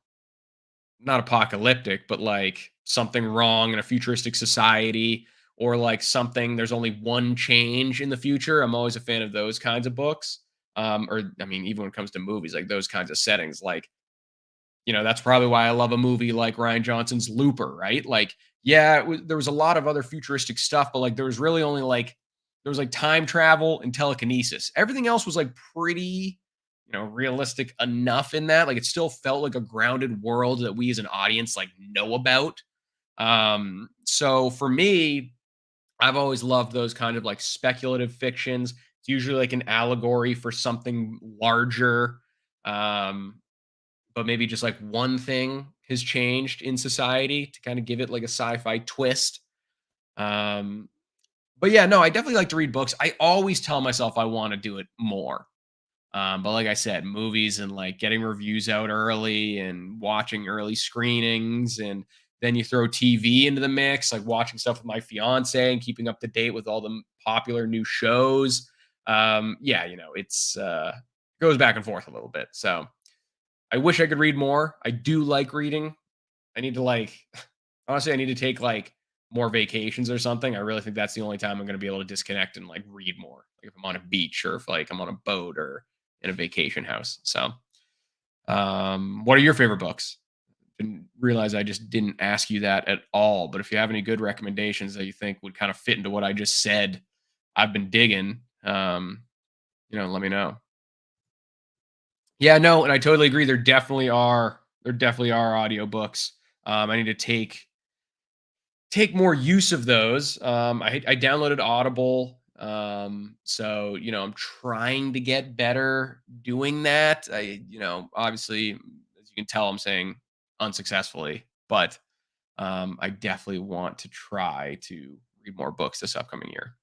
not apocalyptic, but like something wrong in a futuristic society, or like something there's only one change in the future. I'm always a fan of those kinds of books. Or I mean, even when it comes to movies, like those kinds of settings, like that's probably why I love a movie like Ryan Johnson's Looper, right? Like, yeah, there was a lot of other futuristic stuff, but like there was really only like there was like time travel and telekinesis. Everything else was like pretty, realistic enough in that. Like it still felt like a grounded world that we as an audience like know about. So for me, I've always loved those kind of like speculative fictions. It's usually like an allegory for something larger. Um, but maybe just like one thing has changed in society to kind of give it like a sci-fi twist. Um, but yeah, no, I definitely like to read books. I always tell myself I want to do it more. But like I said, movies and like getting reviews out early and watching early screenings, and then you throw TV into the mix, like watching stuff with my fiance and keeping up to date with all the popular new shows. Yeah, it's goes back and forth a little bit. So I wish I could read more. I do like reading. I need to like honestly, I need to take like more vacations or something. I really think that's the only time I'm going to be able to disconnect and like read more. Like if I'm on a beach or if like I'm on a boat or in a vacation house. So, what are your favorite books? Didn't realize I just didn't ask you that at all. But if you have any good recommendations that you think would kind of fit into what I just said, I've been digging. Let me know. Yeah, no, and I totally agree. There definitely are audiobooks. I need to take more use of those. I downloaded Audible. So I'm trying to get better doing that. Obviously, as you can tell, I'm saying unsuccessfully, but I definitely want to try to read more books this upcoming year.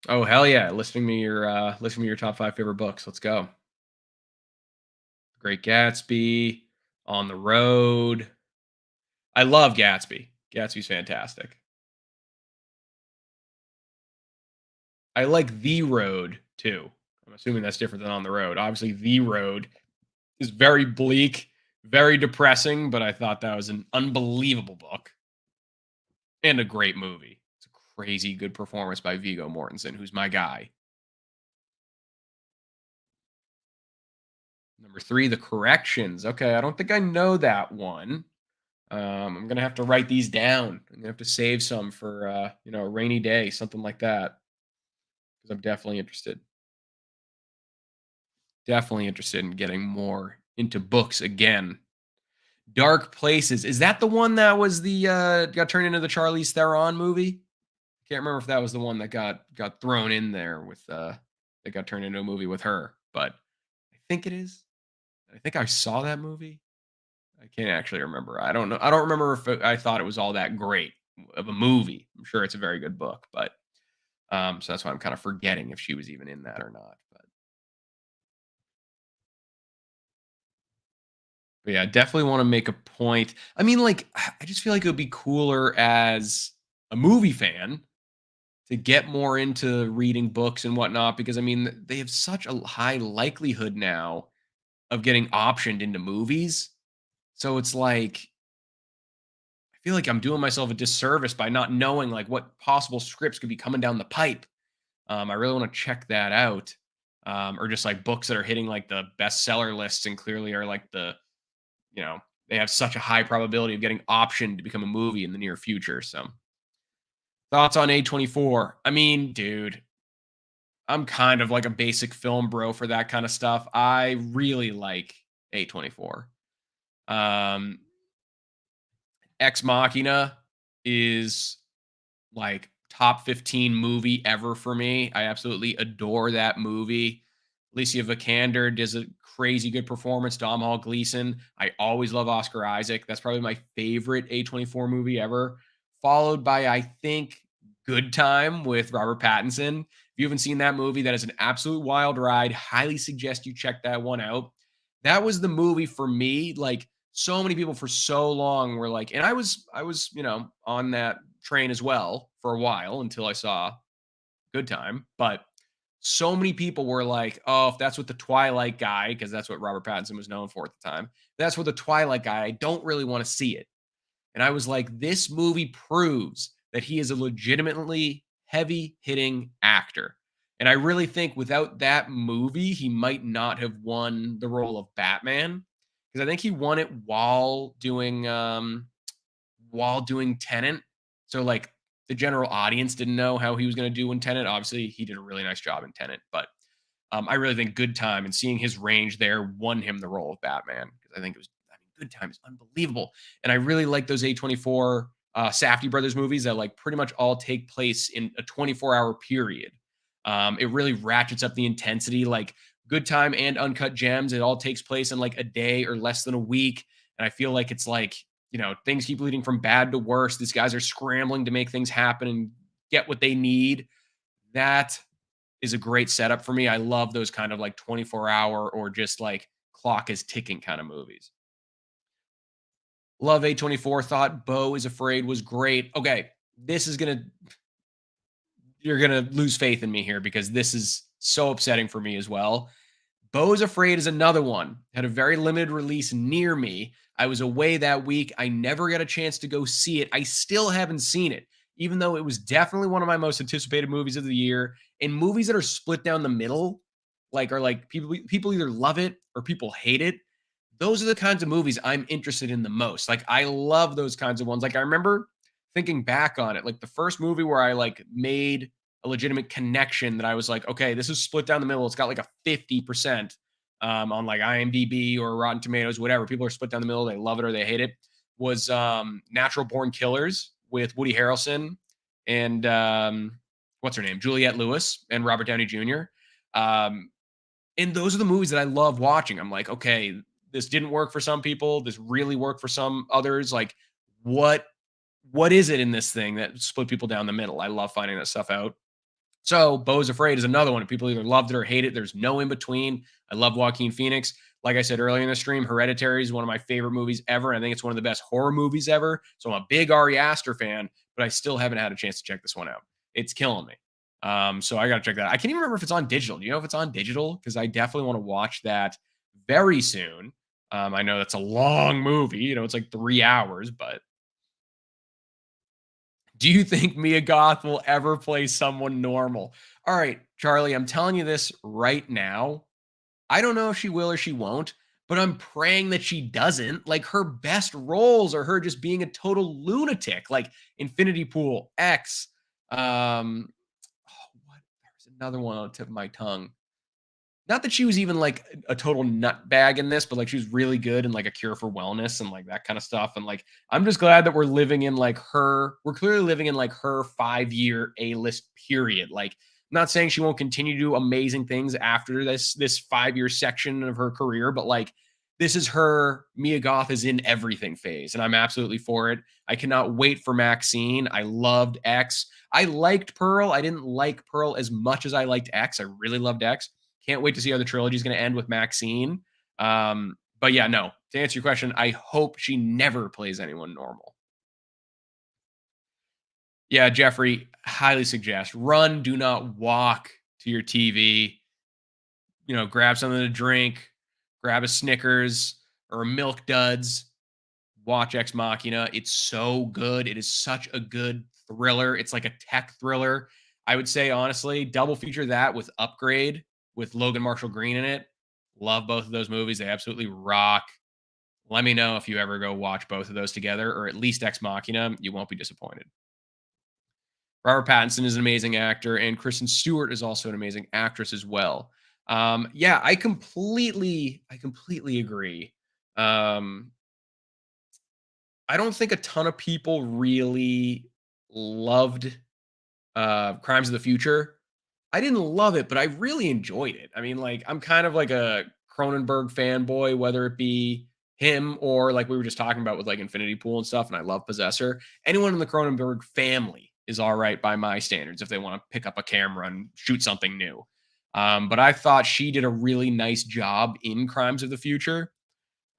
Oh hell yeah! Listing me your top five favorite books. Let's go. Great Gatsby, On the Road. I love Gatsby. Gatsby's fantastic. I like The Road too. I'm assuming that's different than On the Road. Obviously, The Road is very bleak, very depressing, but I thought that was an unbelievable book and a great movie. It's a crazy good performance by Viggo Mortensen, who's my guy. Number three, The Corrections. Okay, I don't think I know that one. I'm gonna have to write these down. I'm gonna have to save some for a rainy day, something like that, because I'm definitely interested. Definitely interested in getting more into books again. Dark Places. Is that the one that was the got turned into the Charlize Theron movie? I can't remember if that was the one that got thrown in there with that got turned into a movie with her, but I think it is. I think I saw that movie. I can't actually remember. I don't know. I don't remember if I thought it was all that great of a movie. I'm sure it's a very good book, but so that's why I'm kind of forgetting if she was even in that or not. But yeah, definitely want to make a point. I mean, like, I just feel like it would be cooler as a movie fan to get more into reading books and whatnot, because I mean, they have such a high likelihood now of getting optioned into movies. So it's like, I feel like I'm doing myself a disservice by not knowing like what possible scripts could be coming down the pipe. I really want to check that out. Or just like books that are hitting like the bestseller lists and clearly are like you know, they have such a high probability of getting optioned to become a movie in the near future. So, thoughts on A24? I mean, dude, I'm kind of like a basic film bro for that kind of stuff. I really like A24. Um, Ex Machina is like top 15 movie ever for me. I absolutely adore that movie. Alicia Vikander does a crazy good performance. Domhnall Gleeson. I always love Oscar Isaac. That's probably my favorite A24 movie ever. Followed by, I think, Good Time with Robert Pattinson. If you haven't seen that movie, that is an absolute wild ride. Highly suggest you check that one out. That was the movie for me. Like, so many people for so long were like, and I was, on that train as well for a while until I saw Good Time. But so many people were like, oh, if that's what the Twilight guy, because that's what Robert Pattinson was known for at the time, that's what the Twilight guy, I don't really want to see it. And I was like, this movie proves that he is a legitimately heavy hitting actor. And I really think without that movie, he might not have won the role of Batman because I think he won it while doing Tenant. So like the general audience didn't know how he was going to do in Tenant. Obviously, he did a really nice job in Tenant, but I really think Good Time and seeing his range there won him the role of Batman because I think it was. I mean, Good Time is unbelievable, and I really like those A24 Safdie brothers movies that like pretty much all take place in a 24-hour period. It really ratchets up the intensity. Like Good Time and Uncut Gems, it all takes place in like a day or less than a week, and I feel like it's like things keep leading from bad to worse. These guys are scrambling to make things happen and get what they need. That is a great setup for me. I love those kind of like 24-hour or just like clock is ticking kind of movies. Love A24. Thought BoS Afraid was great. Okay, this is going to, you're going to lose faith in me here because this is so upsetting for me as well. BoS Afraid is another one. Had a very limited release near me. I was away that week. I never got a chance to go see it. I still haven't seen it, even though it was definitely one of my most anticipated movies of the year. And movies that are split down the middle, like are like people either love it or people hate it. Those are the kinds of movies I'm interested in the most. Like I love those kinds of ones. Like I remember thinking back on it, like the first movie where I like made a legitimate connection that I was like, okay, this is split down the middle. It's got like a 50% on like IMDb or Rotten Tomatoes, whatever. People are split down the middle. They love it or they hate it. Was Natural Born Killers with Woody Harrelson and what's her name? Juliette Lewis and Robert Downey Jr. And those are the movies that I love watching. I'm like, okay, this didn't work for some people. This really worked for some others. Like, what is it in this thing that split people down the middle? I love finding that stuff out. So BoS Afraid is another one. People either loved it or hate it. There's no in between. I love Joaquin Phoenix. Like I said earlier in the stream, Hereditary is one of my favorite movies ever. I think it's one of the best horror movies ever. So I'm a big Ari Aster fan, but I still haven't had a chance to check this one out. It's killing me. So I got to check that out. I can't even remember if it's on digital. Do you know if it's on digital? Because I definitely want to watch that very soon. I know that's a long movie. It's like 3 hours, but do you think Mia Goth will ever play someone normal? All right, Charlie, I'm telling you this right now. I don't know if she will or she won't, but I'm praying that she doesn't. Like her best roles are her just being a total lunatic, like Infinity Pool, X. What? There's another one on the tip of my tongue. Not that she was even like a total nutbag in this, but like she was really good in like A Cure for Wellness and like that kind of stuff. And like I'm just glad that we're living in like we're clearly living in like her 5-year A-list period. Like I'm not saying she won't continue to do amazing things after this 5-year section of her career, but like this is her Mia Goth is in everything phase, and I'm absolutely for it. I cannot wait for Maxine. I loved X. I liked Pearl. I didn't like Pearl as much as I liked X. I really loved X. Can't wait to see how the trilogy is going to end with Maxine. But yeah, no. To answer your question, I hope she never plays anyone normal. Yeah, Jeffrey, highly suggest run, do not walk to your TV. Grab something to drink, grab a Snickers or a Milk Duds, watch Ex Machina. It's so good. It is such a good thriller. It's like a tech thriller. I would say, honestly, double feature that with Upgrade with Logan Marshall Green in it. Love both of those movies. They absolutely rock. Let me know if you ever go watch both of those together or at least Ex Machina. You won't be disappointed. Robert Pattinson is an amazing actor, and Kristen Stewart is also an amazing actress as well. Yeah, I completely agree. Um, I don't think a ton of people really loved Crimes of the Future. I didn't love it, but I really enjoyed it. I mean, like, I'm kind of like a Cronenberg fanboy, whether it be him or like we were just talking about with like Infinity Pool and stuff, and I love Possessor. Anyone in the Cronenberg family is all right by my standards if they want to pick up a camera and shoot something new. But I thought she did a really nice job in Crimes of the Future.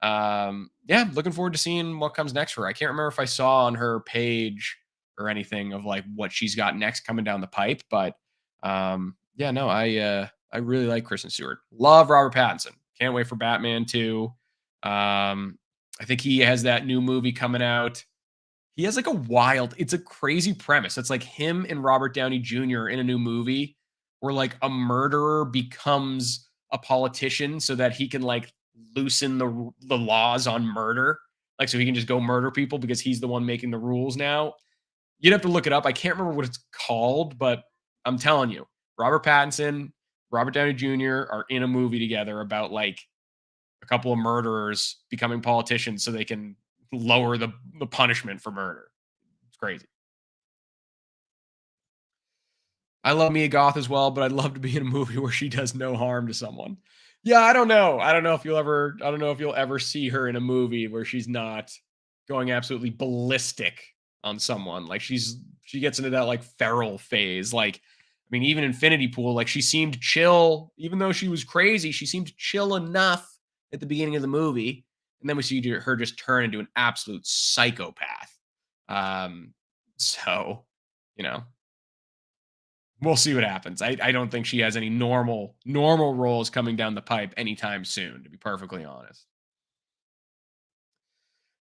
Yeah, looking forward to seeing what comes next for her. I can't remember if I saw on her page or anything of like what she's got next coming down the pipe, but yeah, no, I really like Kristen Stewart. Love Robert Pattinson. Can't wait for Batman 2. I think he has that new movie coming out. He has like a wild, it's a crazy premise. It's like him and Robert Downey Jr. in a new movie where like a murderer becomes a politician so that he can like loosen the laws on murder. Like so he can just go murder people because he's the one making the rules now. You'd have to look it up. I can't remember what it's called, but I'm telling you, Robert Pattinson, Robert Downey Jr. are in a movie together about like a couple of murderers becoming politicians so they can lower the punishment for murder. It's crazy. I love Mia Goth as well, but I'd love to be in a movie where she does no harm to someone. Yeah, I don't know. I don't know if you'll ever see her in a movie where she's not going absolutely ballistic on someone. Like she gets into that like feral phase. Like, I mean, even Infinity Pool, like she seemed chill, even though she was crazy, she seemed chill enough at the beginning of the movie. And then we see her just turn into an absolute psychopath. Um, so, you know, we'll see what happens. I don't think she has any normal roles coming down the pipe anytime soon, to be perfectly honest.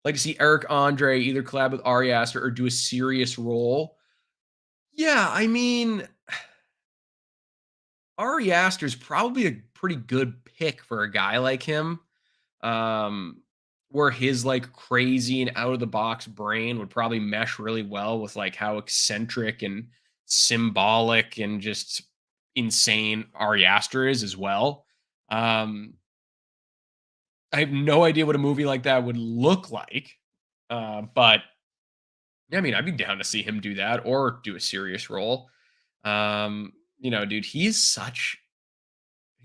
Like to see Eric Andre either collab with Ari Aster or do a serious role. Yeah, I mean, Ari Aster's probably a pretty good pick for a guy like him. Um, where his like crazy and out of the box brain would probably mesh really well with like how eccentric and symbolic and just insane Ari Aster is as well. Um, I have no idea what a movie like that would look like. But yeah, I mean, I'd be down to see him do that or do a serious role. Dude, he's such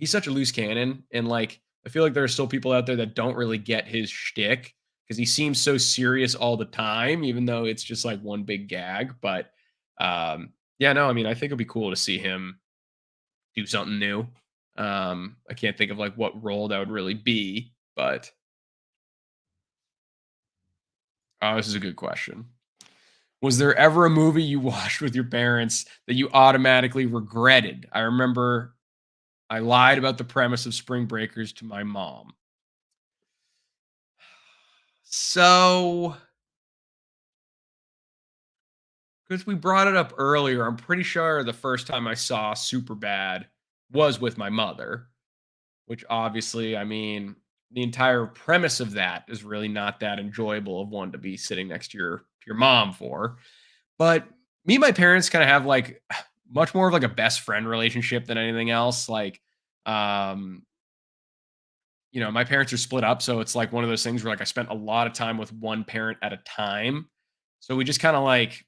a loose cannon, and like I feel like there are still people out there that don't really get his shtick because he seems so serious all the time, even though it's just like one big gag. But yeah, no, I mean, I think it'd be cool to see him do something new. I can't think of like what role that would really be, but this is a good question. Was there ever a movie you watched with your parents that you automatically regretted? I remember I lied about the premise of Spring Breakers to my mom. So, because we brought it up earlier, I'm pretty sure the first time I saw Superbad was with my mother, which obviously, I mean, the entire premise of that is really not that enjoyable of one to be sitting next to your mom for. But me and my parents kind of have like much more of like a best friend relationship than anything else. Like, um, my parents are split up, so it's like one of those things where like I spent a lot of time with one parent at a time. So we just kind of like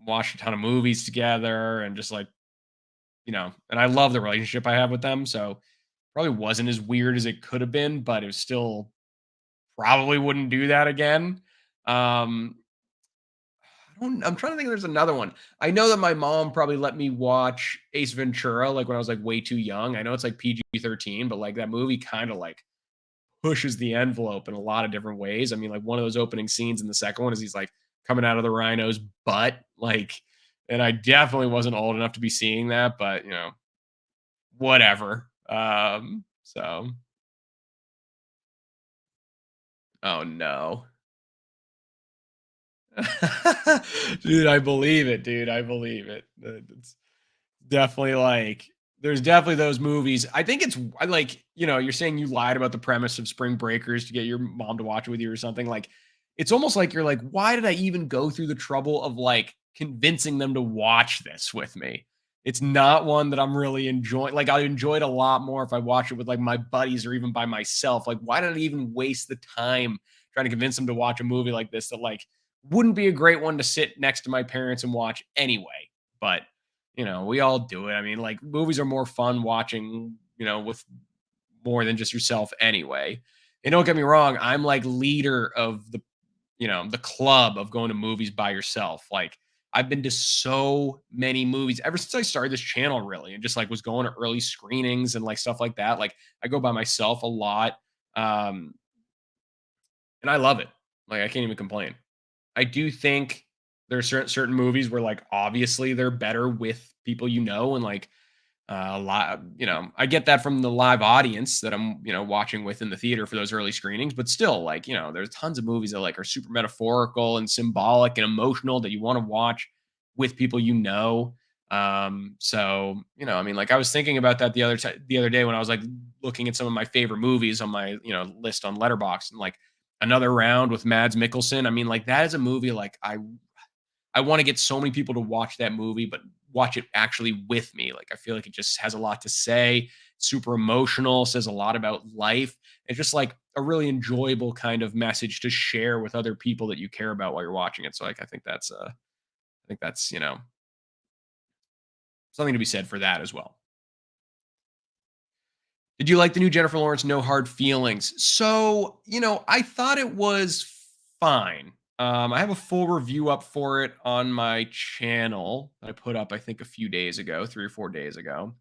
watched a ton of movies together and just like, and I love the relationship I have with them. So probably wasn't as weird as it could have been, but it was still probably wouldn't do that again. Um, I'm trying to think if there's another one. I know that my mom probably let me watch Ace Ventura like when I was like way too young. I know it's like PG-13, but like that movie kind of like pushes the envelope in a lot of different ways. I mean, like one of those opening scenes in the second one is he's like coming out of the rhino's butt, like, and I definitely wasn't old enough to be seeing that, but whatever. So oh no. Dude, I believe it, dude. I believe it. It's definitely like there's definitely those movies. I think it's I like, you're saying you lied about the premise of Spring Breakers to get your mom to watch it with you or something. Like it's almost like you're like, why did I even go through the trouble of like convincing them to watch this with me? It's not one that I'm really enjoying. Like I enjoy it a lot more if I watch it with like my buddies or even by myself. Like, why did I even waste the time trying to convince them to watch a movie like this that like wouldn't be a great one to sit next to my parents and watch anyway? But We all do it. I mean, like movies are more fun watching, with more than just yourself anyway. And don't get me wrong, I'm like leader of the club of going to movies by yourself. Like I've been to so many movies ever since I started this channel, really, and just like was going to early screenings and like stuff like that. Like I go by myself a lot. Um, and I love it. Like I can't even complain. I do think there are certain movies where like obviously they're better with people and like a lot, I get that from the live audience that I'm, watching with in the theater for those early screenings, but still, like, there's tons of movies that like are super metaphorical and symbolic and emotional that you want to watch with people So, I mean, like I was thinking about that the other day when I was like looking at some of my favorite movies on my, list on Letterboxd and like Another Round with Mads Mikkelsen. I mean, like that is a movie like I want to get so many people to watch that movie, but watch it actually with me. Like I feel like it just has a lot to say, super emotional, says a lot about life. It's just like a really enjoyable kind of message to share with other people that you care about while you're watching it. So like I think that's something to be said for that as well. Did you like the new Jennifer Lawrence No Hard Feelings? So, I thought it was fine. I have a full review up for it on my channel that I put up, I think, a few days ago, 3 or 4 days ago.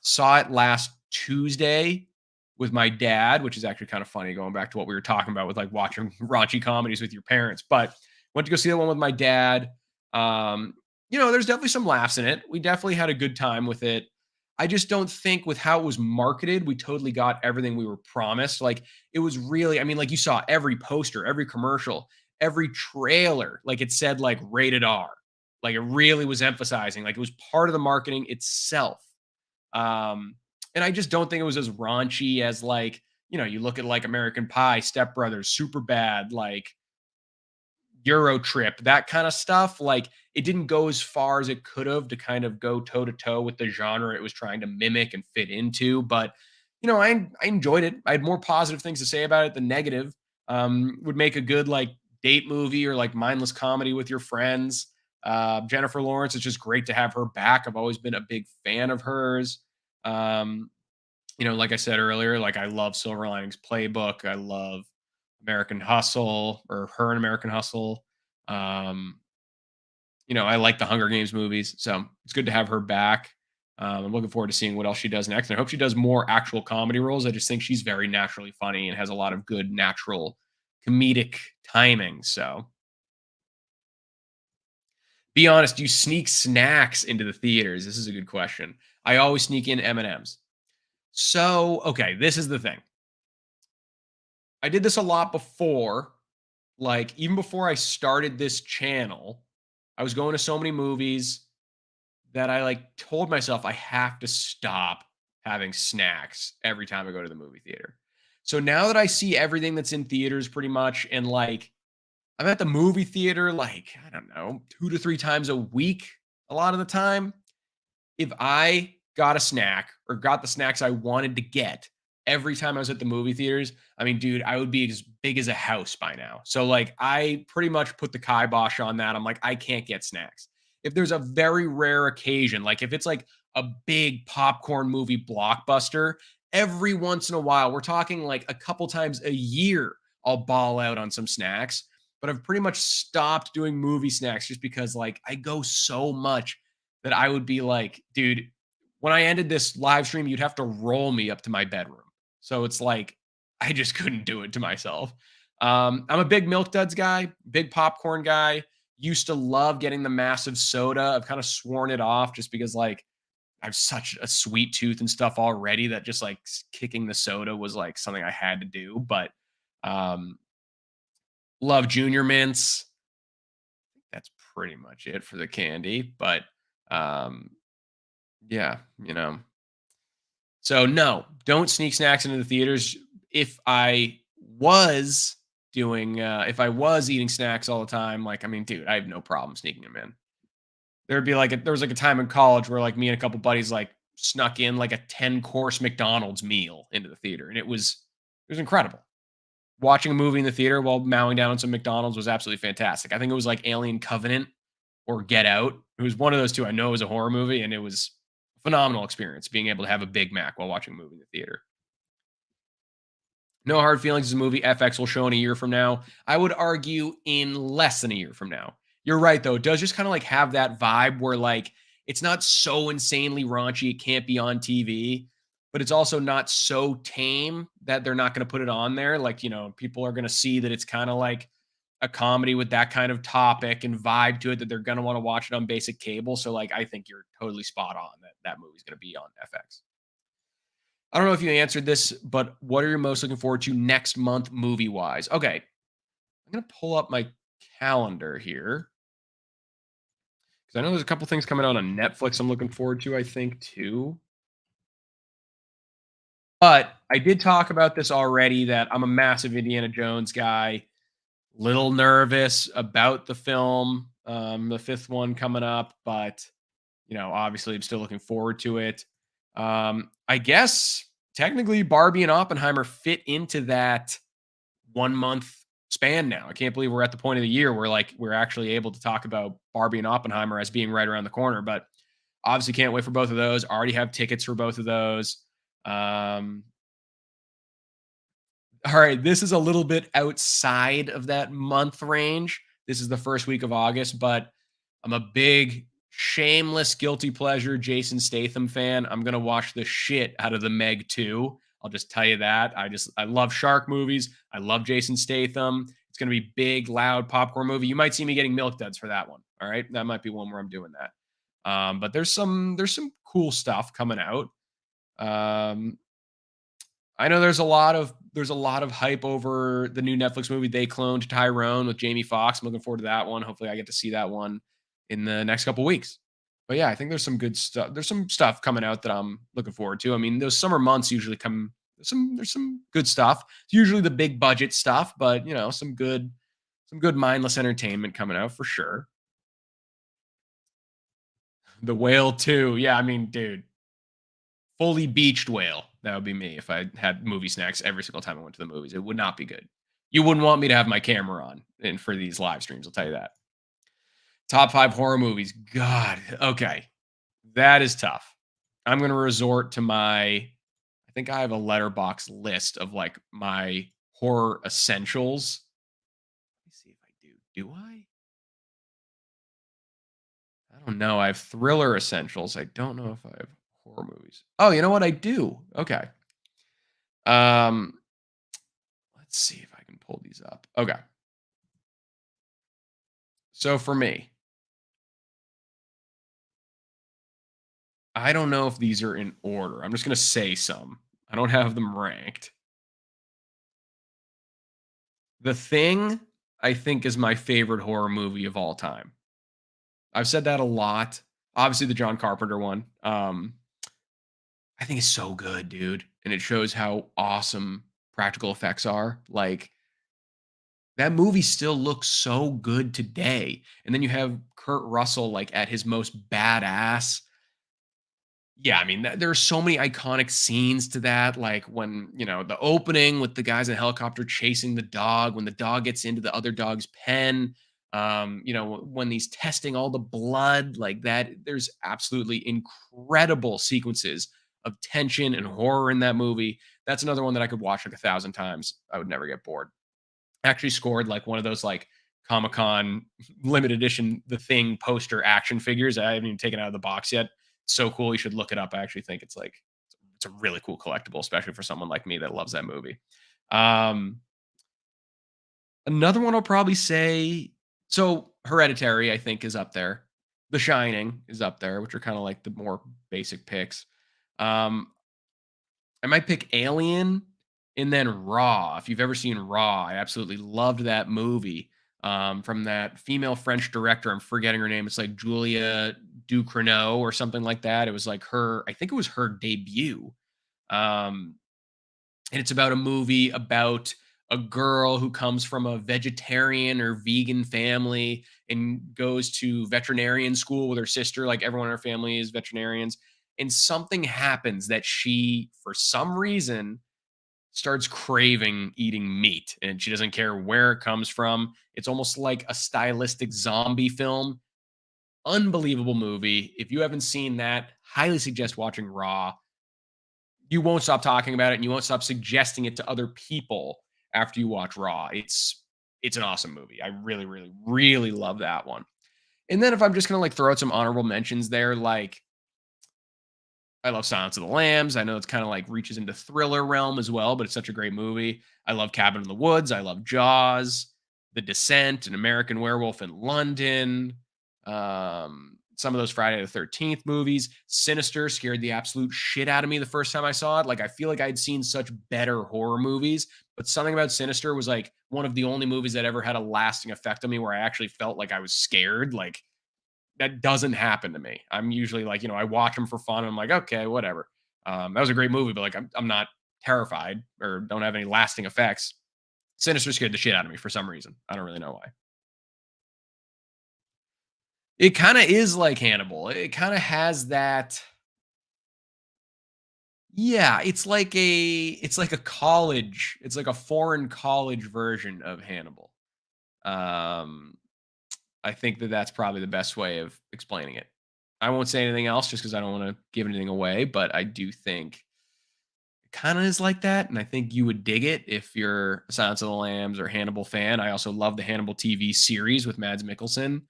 Saw it last Tuesday with my dad, which is actually kind of funny going back to what we were talking about with like watching raunchy comedies with your parents. But went to go see the one with my dad. There's definitely some laughs in it. We definitely had a good time with it. I just don't think with how it was marketed, we totally got everything we were promised. Like it was really, I mean, like you saw every poster, every commercial, every trailer, like it said like rated R. Like it really was emphasizing, like it was part of the marketing itself. Um, and I just don't think it was as raunchy as like, you look at like American Pie, Step Brothers, Super Bad, like Euro Trip, that kind of stuff. Like it didn't go as far as it could have to kind of go toe to toe with the genre it was trying to mimic and fit into. But I enjoyed it. I had more positive things to say about it than negative. Would make a good like date movie or like mindless comedy with your friends. Jennifer Lawrence, it's just great to have her back. I've always been a big fan of hers. Um, like I said earlier, like I love Silver Linings Playbook. I love American Hustle or her in American Hustle. Um, I like the Hunger Games movies, so it's good to have her back. I'm looking forward to seeing what else she does next. And I hope she does more actual comedy roles. I just think she's very naturally funny and has a lot of good natural comedic timing. So, be honest, do you sneak snacks into the theaters? This is a good question. I always sneak in M&Ms. So, okay, this is the thing. I did this a lot before, like even before I started this channel. I was going to so many movies that I like told myself I have to stop having snacks every time I go to the movie theater. So now that I see everything that's in theaters pretty much, and like I'm at the movie theater like, I don't know, 2 to 3 times a week a lot of the time. If I got a snack or got the snacks I wanted to get every time I was at the movie theaters, I mean, dude, I would be as big as a house by now. So like I pretty much put the kibosh on that. I'm like, I can't get snacks. If there's a very rare occasion, like if it's like a big popcorn movie blockbuster, every once in a while, we're talking like a couple times a year, I'll ball out on some snacks. But I've pretty much stopped doing movie snacks just because like I go so much that I would be like, dude, when I ended this live stream, you'd have to roll me up to my bedroom. So it's like, I just couldn't do it to myself. I'm a big Milk Duds guy, big popcorn guy. Used to love getting the massive soda. I've kind of sworn it off just because like I have such a sweet tooth and stuff already that just like kicking the soda was like something I had to do. But um, love Junior Mints. That's pretty much it for the candy. But um, yeah, So no, don't sneak snacks into the theaters. If I was if I was eating snacks all the time, like I mean, dude, I have no problem sneaking them in. There was like a time in college where like me and a couple buddies like snuck in like a 10-course McDonald's meal into the theater, and it was incredible. Watching a movie in the theater while mowing down on some McDonald's was absolutely fantastic. I think it was like Alien Covenant or Get Out. It was one of those two I know is a horror movie, and it was a phenomenal experience being able to have a Big Mac while watching a movie in the theater. No Hard Feelings is a movie FX will show in a year from now. I would argue in less than a year from now. You're right, though. It does just kind of like have that vibe where like it's not so insanely raunchy, it can't be on TV, but it's also not so tame that they're not going to put it on there. Like, people are going to see that it's kind of like a comedy with that kind of topic and vibe to it that they're going to want to watch it on basic cable. So, like, I think you're totally spot on that that movie's going to be on FX. I don't know if you answered this, but what are you most looking forward to next month movie wise? Okay. I'm going to pull up my calendar here because I know there's a couple things coming out on Netflix I'm looking forward to, I think, too. But I did talk about this already that I'm a massive Indiana Jones guy. Little nervous about the film, the fifth one coming up, but obviously I'm still looking forward to it. I guess technically Barbie and Oppenheimer fit into that 1 month span now. I can't believe we're at the point of the year where like we're actually able to talk about Barbie and Oppenheimer as being right around the corner. But obviously can't wait for both of those. Already have tickets for both of those. Um, all right, this is a little bit outside of that month range. This is the first week of August, but I'm a big, shameless, guilty pleasure Jason Statham fan. I'm gonna watch the shit out of the Meg 2. I'll just tell you that. I love shark movies. I love Jason Statham. It's gonna be big, loud popcorn movie. You might see me getting milk duds for that one. All right, that might be one where I'm doing that. But there's some cool stuff coming out. Um, I know there's a lot of hype over the new Netflix movie They Cloned Tyrone with Jamie Foxx. I'm looking forward to that one. Hopefully, I get to see that one in the next couple weeks. But yeah, I think there's some good stuff. There's some stuff coming out that I'm looking forward to. I mean, those summer months usually come. There's some good stuff. It's usually the big budget stuff, but some good mindless entertainment coming out for sure. The Whale too. Yeah, I mean, dude, fully beached whale. That would be me if I had movie snacks every single time I went to the movies. It would not be good. You wouldn't want me to have my camera on and for these live streams, I'll tell you that. Top 5 horror movies. God, okay. That is tough. I'm going to resort to I think I have a letterbox list of like my horror essentials. Let me see if I do. Do I? I don't know. I have thriller essentials. I don't know if I have horror movies. Oh, you know what? I do. Okay. Um, let's see if I can pull these up. Okay. So for me, I don't know if these are in order. I'm just going to say some. I don't have them ranked. The Thing, I think, is my favorite horror movie of all time. I've said that a lot. Obviously, the John Carpenter one. I think it's so good, dude. And it shows how awesome practical effects are. Like, that movie still looks so good today. And then you have Kurt Russell, like, at his most badass. Yeah, I mean, there are so many iconic scenes to that, like when, the opening with the guys in the helicopter chasing the dog, when the dog gets into the other dog's pen, when he's testing all the blood, like that. There's absolutely incredible sequences of tension and horror in that movie. That's another one that I could watch like 1,000 times. I would never get bored. Actually scored like one of those like Comic-Con limited edition The Thing poster action figures. I haven't even taken it out of the box yet. So cool. You should look it up. I actually think it's a really cool collectible, especially for someone like me that loves that movie. Um, Another one I'll probably say, so Hereditary, I think, is up there. The Shining is up there, which are kind of like the more basic picks. Um, I might pick Alien and then Raw. If you've ever seen Raw, I absolutely loved that movie. From that female French director. I'm forgetting her name. It's like Julia Ducournau or something like that. It was like her, I think it was her debut. Um, and it's about a movie about a girl who comes from a vegetarian or vegan family and goes to veterinarian school with her sister. Like everyone in her family is veterinarians. And something happens that she, for some reason, starts craving eating meat and she doesn't care where it comes from. It's almost like a stylistic zombie film. unbelievable movie. If you haven't seen that, highly suggest watching Raw. You won't stop talking about it and you won't stop suggesting it to other people after you watch Raw. It's an awesome movie. I really, really, really love that one. And then if I'm just gonna like throw out some honorable mentions there, like I love Silence of the Lambs. I know it's kind of like reaches into thriller realm as well, but it's such a great movie. I love Cabin in the Woods. I love Jaws, The Descent, An American Werewolf in London. Some of those Friday the 13th movies. Sinister scared the absolute shit out of me the first time I saw it. Like, I feel like I'd seen such better horror movies, but something about Sinister was like one of the only movies that ever had a lasting effect on me where I actually felt like I was scared. Like, that doesn't happen to me. I'm usually like, I watch them for fun. And I'm like, okay, whatever. That was a great movie, but like, I'm not terrified or don't have any lasting effects. Sinister scared the shit out of me for some reason. I don't really know why. It kind of is like Hannibal. It kind of has that. Yeah, it's like a college. It's like a foreign college version of Hannibal. Um, I think that that's probably the best way of explaining it. I won't say anything else just because I don't want to give anything away, but I do think it kind of is like that. And I think you would dig it if you're a Silence of the Lambs or Hannibal fan. I also love the Hannibal TV series with Mads Mikkelsen.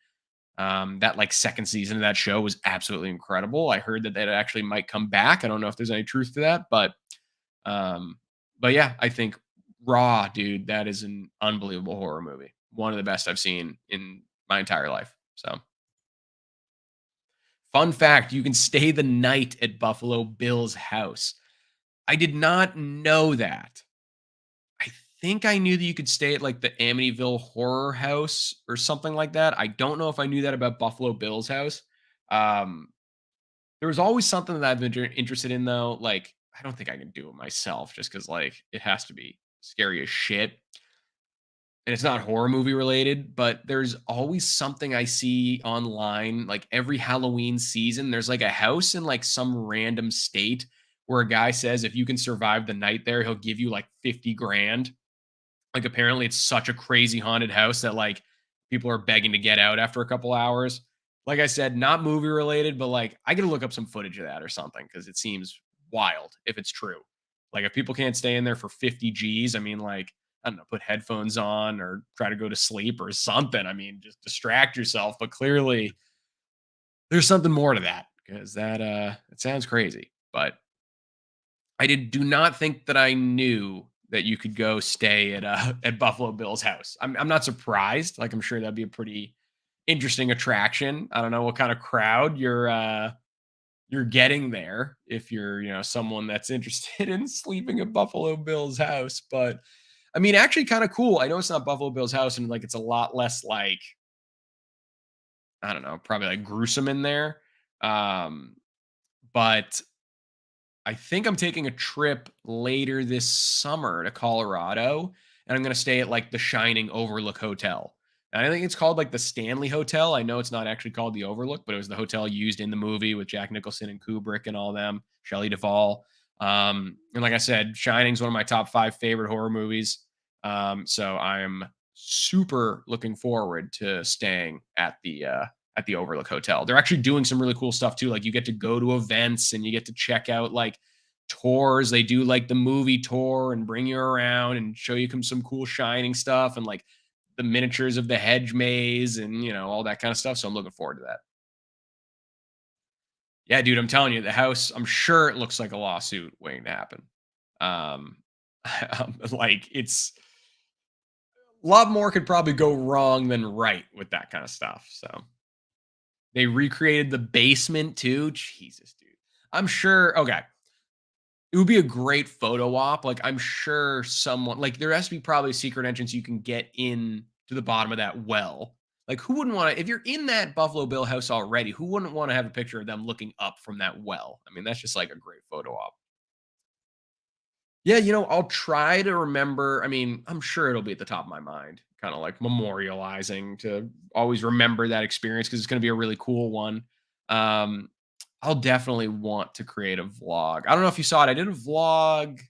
That like second season of that show was absolutely incredible. I heard that that actually might come back. I don't know if there's any truth to that, um, but yeah, I think Raw, dude, that is an unbelievable horror movie. One of the best I've seen in my entire life. So, fun fact: you can stay the night at Buffalo Bill's house. I did not know that. I think I knew that you could stay at like the Amityville Horror House or something like that. I don't know if I knew that about Buffalo Bill's house. Um, there was always something that I've been interested in though. Like, I don't think I can do it myself just because like it has to be scary as shit. And it's not horror movie related, but there's always something I see online. Like every Halloween season, there's like a house in like some random state where a guy says if you can survive the night there, he'll give you like 50 grand. Like apparently it's such a crazy haunted house that like people are begging to get out after a couple hours. Like I said, not movie related, but like I gotta look up some footage of that or something because it seems wild if it's true. Like if people can't stay in there for 50 G's, I mean, like, I don't know, put headphones on or try to go to sleep or something. I mean, just distract yourself. But clearly there's something more to that because that it sounds crazy. But I do not think that I knew that you could go stay at at Buffalo Bill's house. I'm not surprised. Like I'm sure that'd be a pretty interesting attraction. I don't know what kind of crowd you're getting there if you're, someone that's interested in sleeping at Buffalo Bill's house, but I mean actually kind of cool. I know it's not Buffalo Bill's house and like it's a lot less like I don't know, probably like gruesome in there. Um but I think I'm taking a trip later this summer to Colorado, and I'm gonna stay at like the Shining Overlook Hotel. And I think it's called like the Stanley Hotel. I know it's not actually called the Overlook, but it was the hotel used in the movie with Jack Nicholson and Kubrick and all them, Shelley Duvall. And like I said, Shining's one of my top 5 favorite horror movies. So I'm super looking forward to staying at the Overlook Hotel. They're actually doing some really cool stuff too. Like you get to go to events and you get to check out like tours. They do like the movie tour and bring you around and show you some cool Shining stuff and like the miniatures of the hedge maze and all that kind of stuff. So I'm looking forward to that. Yeah, dude, I'm telling you, the house. I'm sure it looks like a lawsuit waiting to happen. Um, like it's a lot more could probably go wrong than right with that kind of stuff. So they recreated the basement too. Jesus, dude. I'm sure. Okay. It would be a great photo op. Like, I'm sure someone like there has to be probably a secret entrance you can get in to the bottom of that well. Like, who wouldn't want to, if you're in that Buffalo Bill house already, who wouldn't want to have a picture of them looking up from that well? I mean, that's just like a great photo op. Yeah, I'll try to remember. I mean, I'm sure it'll be at the top of my mind, kind of like memorializing to always remember that experience because it's going to be a really cool one. Um, I'll definitely want to create a vlog. I don't know if you saw it. I did a vlog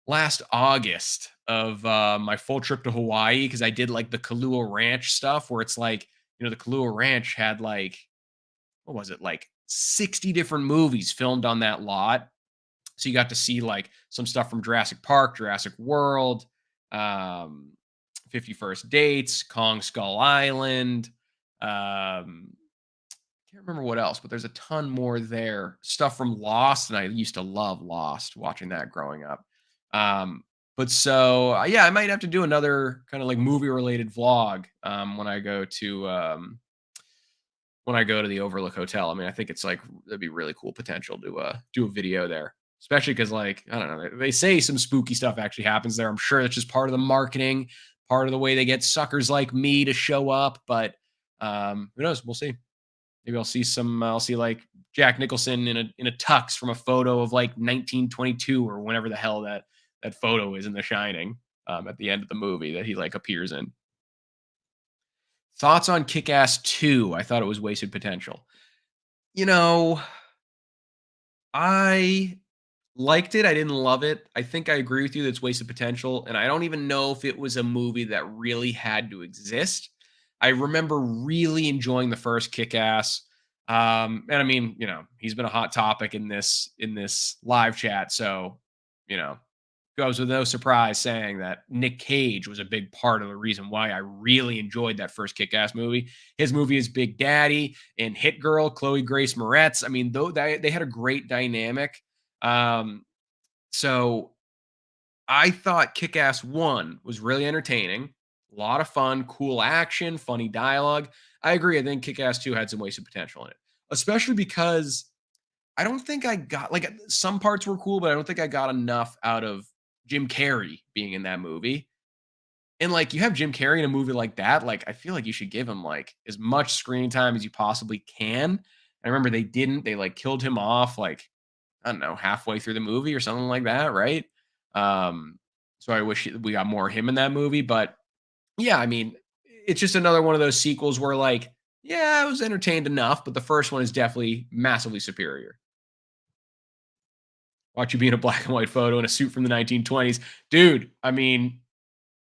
last August of my full trip to Hawaii because I did like the Kahlua Ranch stuff where it's like the Kahlua Ranch had like, what was it, like 60 different movies filmed on that lot. So you got to see like some stuff from Jurassic Park, Jurassic World, um, 51st Dates, Kong Skull Island. Can't remember what else, but there's a ton more there. Stuff from Lost, and I used to love Lost, watching that growing up. But so yeah, I might have to do another kind of like movie related vlog when I go to the Overlook Hotel. I mean, I think it's like that'd be really cool potential to do a video there, especially because like I don't know, they say some spooky stuff actually happens there. I'm sure it's just part of the marketing, part of the way they get suckers like me to show up. But who knows? We'll see. Maybe I'll see some. I'll see like Jack Nicholson in a tux from a photo of like 1922 or whenever the hell that photo is in The Shining at the end of the movie that he like appears in. Thoughts on Kick Ass 2? I thought it was wasted potential. You know, I liked it. I didn't love it. I think I agree with you that it's wasted potential. And I don't even know if it was a movie that really had to exist. I remember really enjoying the first Kick Ass. And I mean, he's been a hot topic in this live chat. So, you know, goes with no surprise saying that Nick Cage was a big part of the reason why I really enjoyed that first Kick-Ass movie. His movie is Big Daddy and Hit Girl, Chloe Grace Moretz. I mean, though they had a great dynamic. Um, so I thought Kick-Ass 1 was really entertaining, a lot of fun, cool action, funny dialogue. I agree. I think Kick-Ass 2 had some wasted potential in it, especially because I don't think I got like some parts were cool, but I don't think I got enough out of Jim Carrey being in that movie. And like you have Jim Carrey in a movie like that, like I feel like you should give him like as much screen time as you possibly can. I remember they didn't. They like killed him off like I don't know, halfway through the movie or something like that, right? Um so I wish we got more of him in that movie, but yeah, I mean, it's just another one of those sequels where like yeah, I was entertained enough, but the first one is definitely massively superior. Watch you be in a black and white photo in a suit from the 1920s. Dude, I mean,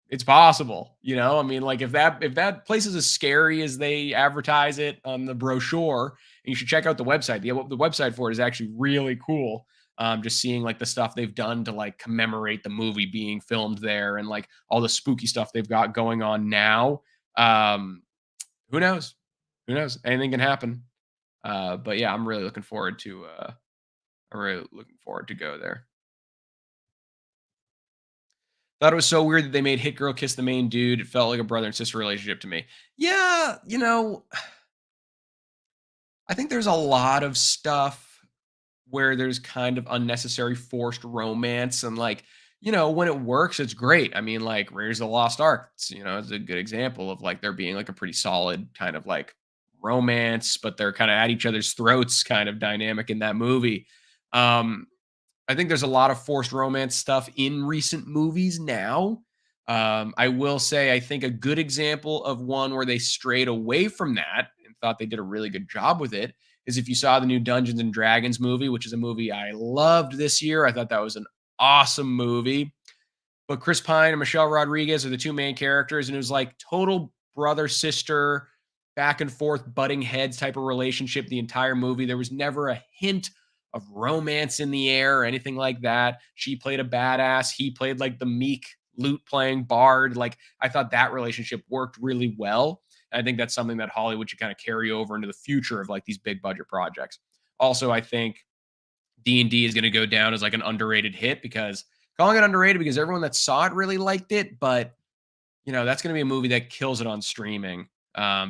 it's possible, I mean, like if that place is as scary as they advertise it on the brochure, and you should check out the website. The website for it is actually really cool. Just seeing like the stuff they've done to like commemorate the movie being filmed there and like all the spooky stuff they've got going on now. Um, who knows? Who knows? Anything can happen. But yeah, I'm really looking forward to go there. Thought it was so weird that they made Hit Girl kiss the main dude. It felt like a brother and sister relationship to me. Yeah, I think there's a lot of stuff where there's kind of unnecessary forced romance and like, when it works, it's great. I mean, like Raiders of the Lost Ark, it's a good example of like there being like a pretty solid kind of like romance, but they're kind of at each other's throats kind of dynamic in that movie. Um, I think there's a lot of forced romance stuff in recent movies now. I will say, I think a good example of one where they strayed away from that and thought they did a really good job with it is if you saw the new Dungeons and Dragons movie, which is a movie I loved this year. I thought that was an awesome movie. But Chris Pine and Michelle Rodriguez are the two main characters, and it was like total brother sister, back and forth, butting heads type of relationship the entire movie. There was never a hint of romance in the air or anything like that. She played a badass. He played like the meek lute playing bard. Like I thought that relationship worked really well. And I think that's something that Hollywood should kind of carry over into the future of like these big budget projects. Also, I think D&D is going to go down as like an underrated hit because calling it underrated because everyone that saw it really liked it, but that's going to be a movie that kills it on streaming.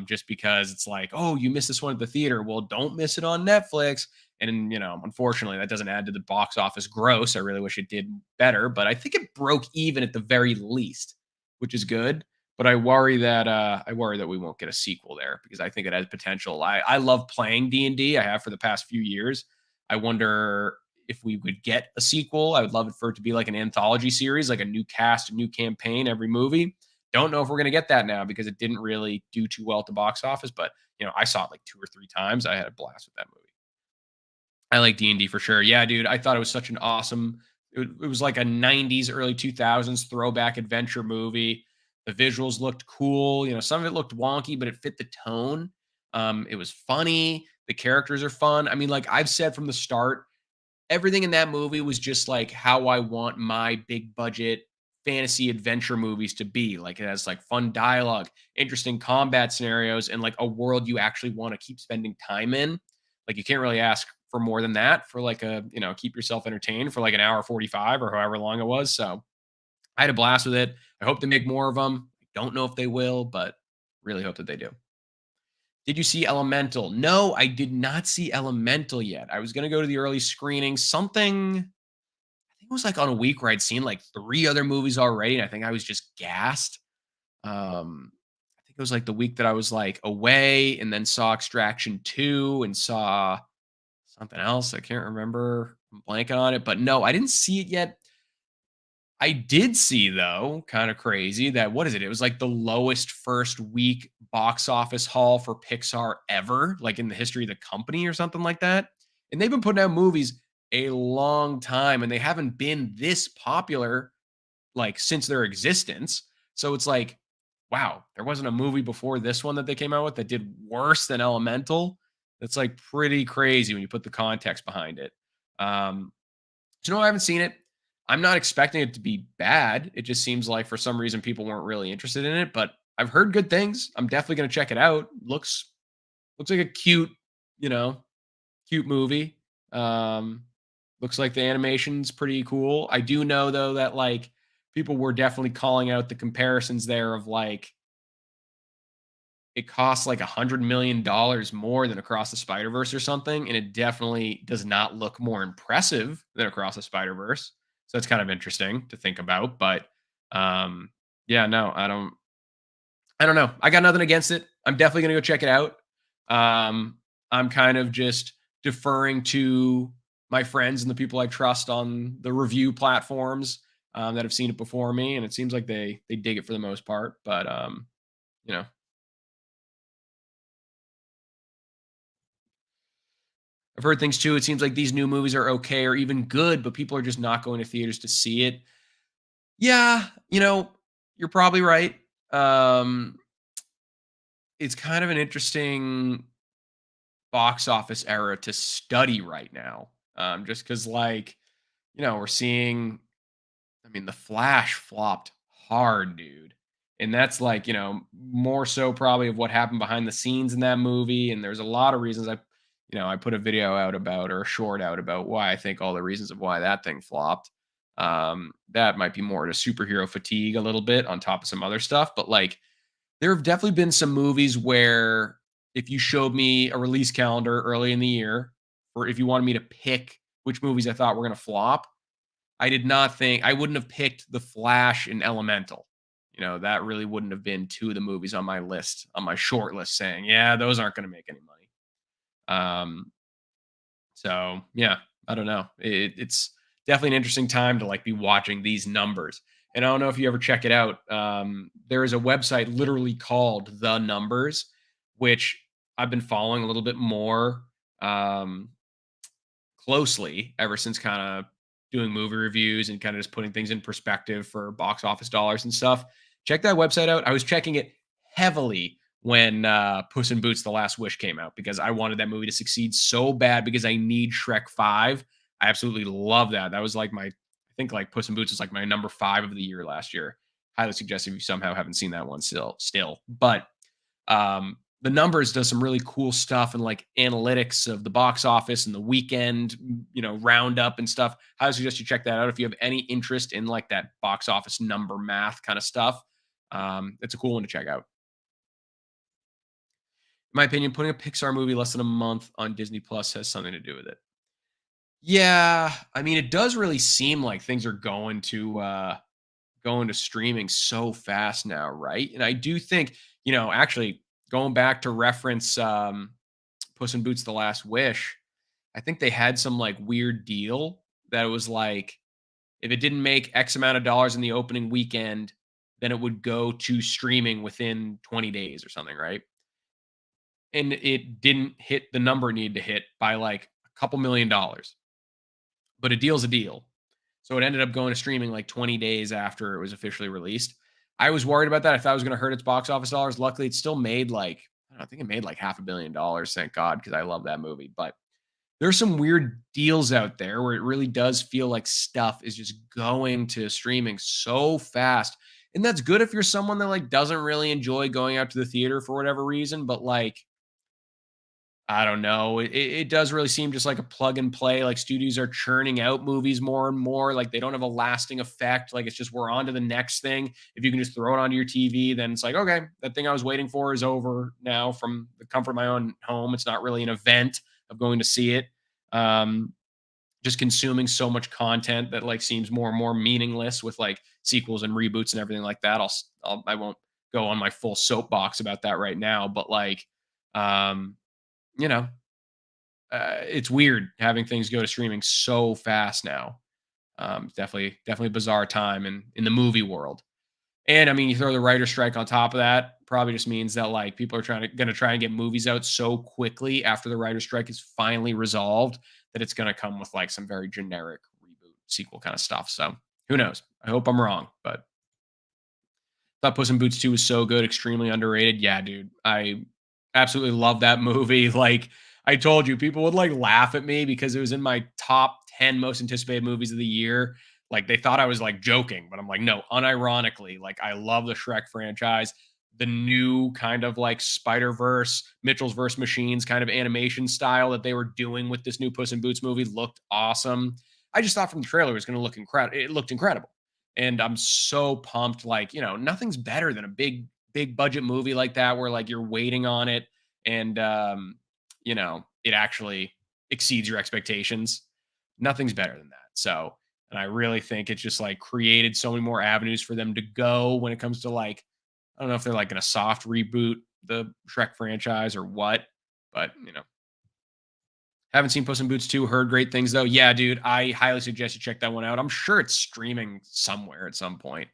Just because it's like, oh, you missed this one at the theater. Well, don't miss it on Netflix. And, unfortunately, that doesn't add to the box office gross. I really wish it did better, but I think it broke even at the very least, which is good. But I worry that we won't get a sequel there because I think it has potential. I love playing D&D. I have for the past few years. I wonder if we would get a sequel. I would love it for it to be like an anthology series, like a new cast, a new campaign every movie. Don't know if we're going to get that now because it didn't really do too well at the box office, but I saw it like 2 or 3 times. I had a blast with that movie. I like D&D for sure. Yeah, dude, I thought it was such an awesome it was like a 90s early 2000s throwback adventure movie The visuals looked cool. Some of it looked wonky, but it fit the tone. It was funny. The characters are fun. I mean, like I've said from the start, everything in that movie was just like how I want my big budget fantasy adventure movies to be. Like it has like fun dialogue, interesting combat scenarios, and like a world you actually want to keep spending time in. Like you can't really ask for more than that for like keep yourself entertained for like an hour 45 or however long it was. So I had a blast with it. I hope they make more of them. I don't know if they will, but really hope that they do. Did you see Elemental? No, I did not see Elemental yet. I was going to go to the early screening. I think it was like on a week where I'd seen like three other movies already, and I think I was just gassed. I think it was like the week that I was like away and then saw Extraction 2 and saw something else. I can't remember. I'm blanking on it, but no, I didn't see it yet. I did see though, kind of crazy that what is it? It was like the lowest first week box office haul for Pixar ever, like in the history of the company or something like that. And they've been putting out movies a long time and they haven't been this popular like since their existence. So it's like, wow, there wasn't a movie before this one that they came out with that did worse than Elemental. That's like pretty crazy when you put the context behind it. So no, I haven't seen it. I'm not expecting it to be bad. It just seems like for some reason people weren't really interested in it, but I've heard good things. I'm definitely going to check it out. Looks like a you know, cute movie. Um Looks like the animation's pretty cool. I do know though that like people were definitely calling out the comparisons there of like it costs like $100 million more than Across the Spider Verse or something, and it definitely does not look more impressive than Across the Spider Verse. So that's kind of interesting to think about. But yeah, no, I don't know. I got nothing against it. I'm definitely gonna go check it out. I'm kind of just deferring to my friends and the people I trust on the review platforms that have seen it before me, and it seems like they dig it for the most part. But you know, I've heard things too. It seems like these new movies are okay or even good, but people are just not going to theaters to see it. Yeah, you're probably right. Um, it's kind of an interesting box office era to study right now. Just because, like, we're seeing, I mean, The Flash flopped hard, dude. And that's like, more so probably of what happened behind the scenes in that movie. And there's a lot of reasons I put a video out about or a short out about why I think all the reasons of why that thing flopped. That might be more to superhero fatigue a little bit on top of some other stuff. But like, there have definitely been some movies where if you showed me a release calendar early in the year, or if you wanted me to pick which movies I thought were going to flop, I did not think I wouldn't have picked The Flash and Elemental. That really wouldn't have been two of the movies on my list, on my short list, saying, yeah, those aren't going to make any money. So yeah, I don't know. It's definitely an interesting time to like be watching these numbers. And I don't know if you ever check it out. There is a website literally called The Numbers, which I've been following a little bit more um, closely ever since kind of doing movie reviews and kind of just putting things in perspective for box office dollars and stuff. Check that website out. I was checking it heavily when Puss in Boots: The Last Wish came out because I wanted that movie to succeed so bad because I need Shrek 5. I absolutely love that. That was like I think like Puss in Boots is like my number 5 of the year last year. Highly suggest if you somehow haven't seen that one still. But the numbers does some really cool stuff and like analytics of the box office and the weekend, roundup and stuff. I suggest you check that out if you have any interest in like that box office number math kind of stuff. It's a cool one to check out. In my opinion, putting a Pixar movie less than a month on Disney Plus has something to do with it. Yeah, I mean, it does really seem like things are going to streaming so fast now, right? And I do think, actually going back to reference Puss in Boots: The Last Wish, I think they had some like weird deal that it was like if it didn't make X amount of dollars in the opening weekend, then it would go to streaming within 20 days or something, right? And it didn't hit the number it needed to hit by like a couple $1 million. But a deal's a deal. So it ended up going to streaming like 20 days after it was officially released. I was worried about that. I thought it was going to hurt its box office dollars. Luckily, it still made like, I don't know, I think it made like $500 million. Thank God, because I love that movie. But there's some weird deals out there where it really does feel like stuff is just going to streaming so fast. And that's good if you're someone that like doesn't really enjoy going out to the theater for whatever reason. But like, I don't know. It does really seem just like a plug and play. Like studios are churning out movies more and more. Like they don't have a lasting effect. Like it's just we're on to the next thing. If you can just throw it onto your TV, then it's like, okay, that thing I was waiting for is over now from the comfort of my own home. It's not really an event of going to see it. Um, just consuming so much content that like seems more and more meaningless with like sequels and reboots and everything like that. I won't go on my full soapbox about that right now, but like, um, you know, it's weird having things go to streaming so fast now. Definitely bizarre time in the movie world. And I mean, you throw the writer strike on top of that, probably just means that like people are gonna try and get movies out so quickly after the writer strike is finally resolved that it's gonna come with like some very generic reboot sequel kind of stuff. So who knows? I hope I'm wrong, but thought Puss in Boots 2 was so good, extremely underrated. Yeah, dude. I absolutely love that movie. Like I told you, people would like laugh at me because it was in my top 10 most anticipated movies of the year. Like they thought I was like joking, but I'm like, no, unironically, like I love the Shrek franchise. The new kind of like Spider-Verse, Mitchell's verse machines kind of animation style that they were doing with this new Puss in Boots movie looked awesome. I just thought from the trailer it was going to look incredible. It looked incredible. And I'm so pumped. Like, nothing's better than a big budget movie like that where like you're waiting on it and it actually exceeds your expectations. Nothing's better than that. So, and I really think it's just like created so many more avenues for them to go when it comes to like, I don't know if they're like going to soft reboot the Shrek franchise or what, but haven't seen Puss in Boots 2, heard great things though. Yeah, dude, I highly suggest you check that one out. I'm sure it's streaming somewhere at some point.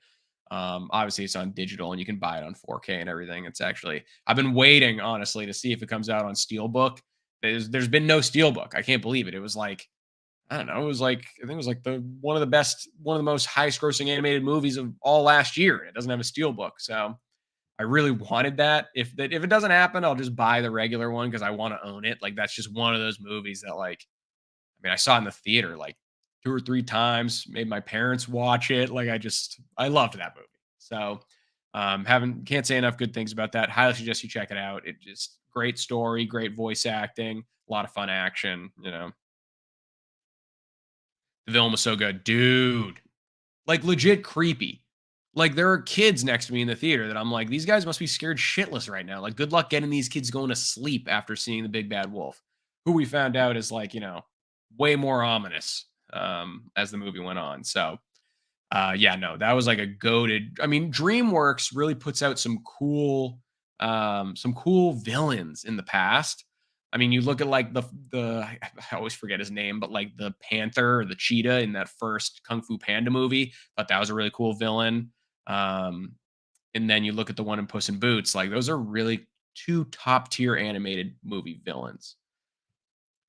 Obviously it's on digital and you can buy it on 4K and everything. It's actually I've been waiting honestly to see if it comes out on Steelbook. There's been no Steelbook. I can't believe it. It was like I don't know. It was like I think it was like the one of the most highest grossing animated movies of all last year. It doesn't have a Steelbook. So I really wanted that. If it doesn't happen, I'll just buy the regular one because I want to own it. Like that's just one of those movies that like I mean I saw it in the theater like 2 or 3 times. Made my parents watch it. Like I loved that movie. So haven't can't say enough good things about that. Highly suggest you check it out. It just great story, great voice acting, a lot of fun action. The villain was so good, dude. Like legit creepy. Like there are kids next to me in the theater that I'm like, these guys must be scared shitless right now. Like, good luck getting these kids going to sleep after seeing the big bad wolf, who we found out is like, way more ominous as the movie went on. So yeah, no, that was like a goated. I mean, DreamWorks really puts out some cool villains in the past. I mean, you look at like the I always forget his name, but like the panther or the cheetah in that first Kung Fu Panda movie. Thought that was a really cool villain. Um, and then you look at the one in Puss in Boots. Like those are really two top tier animated movie villains.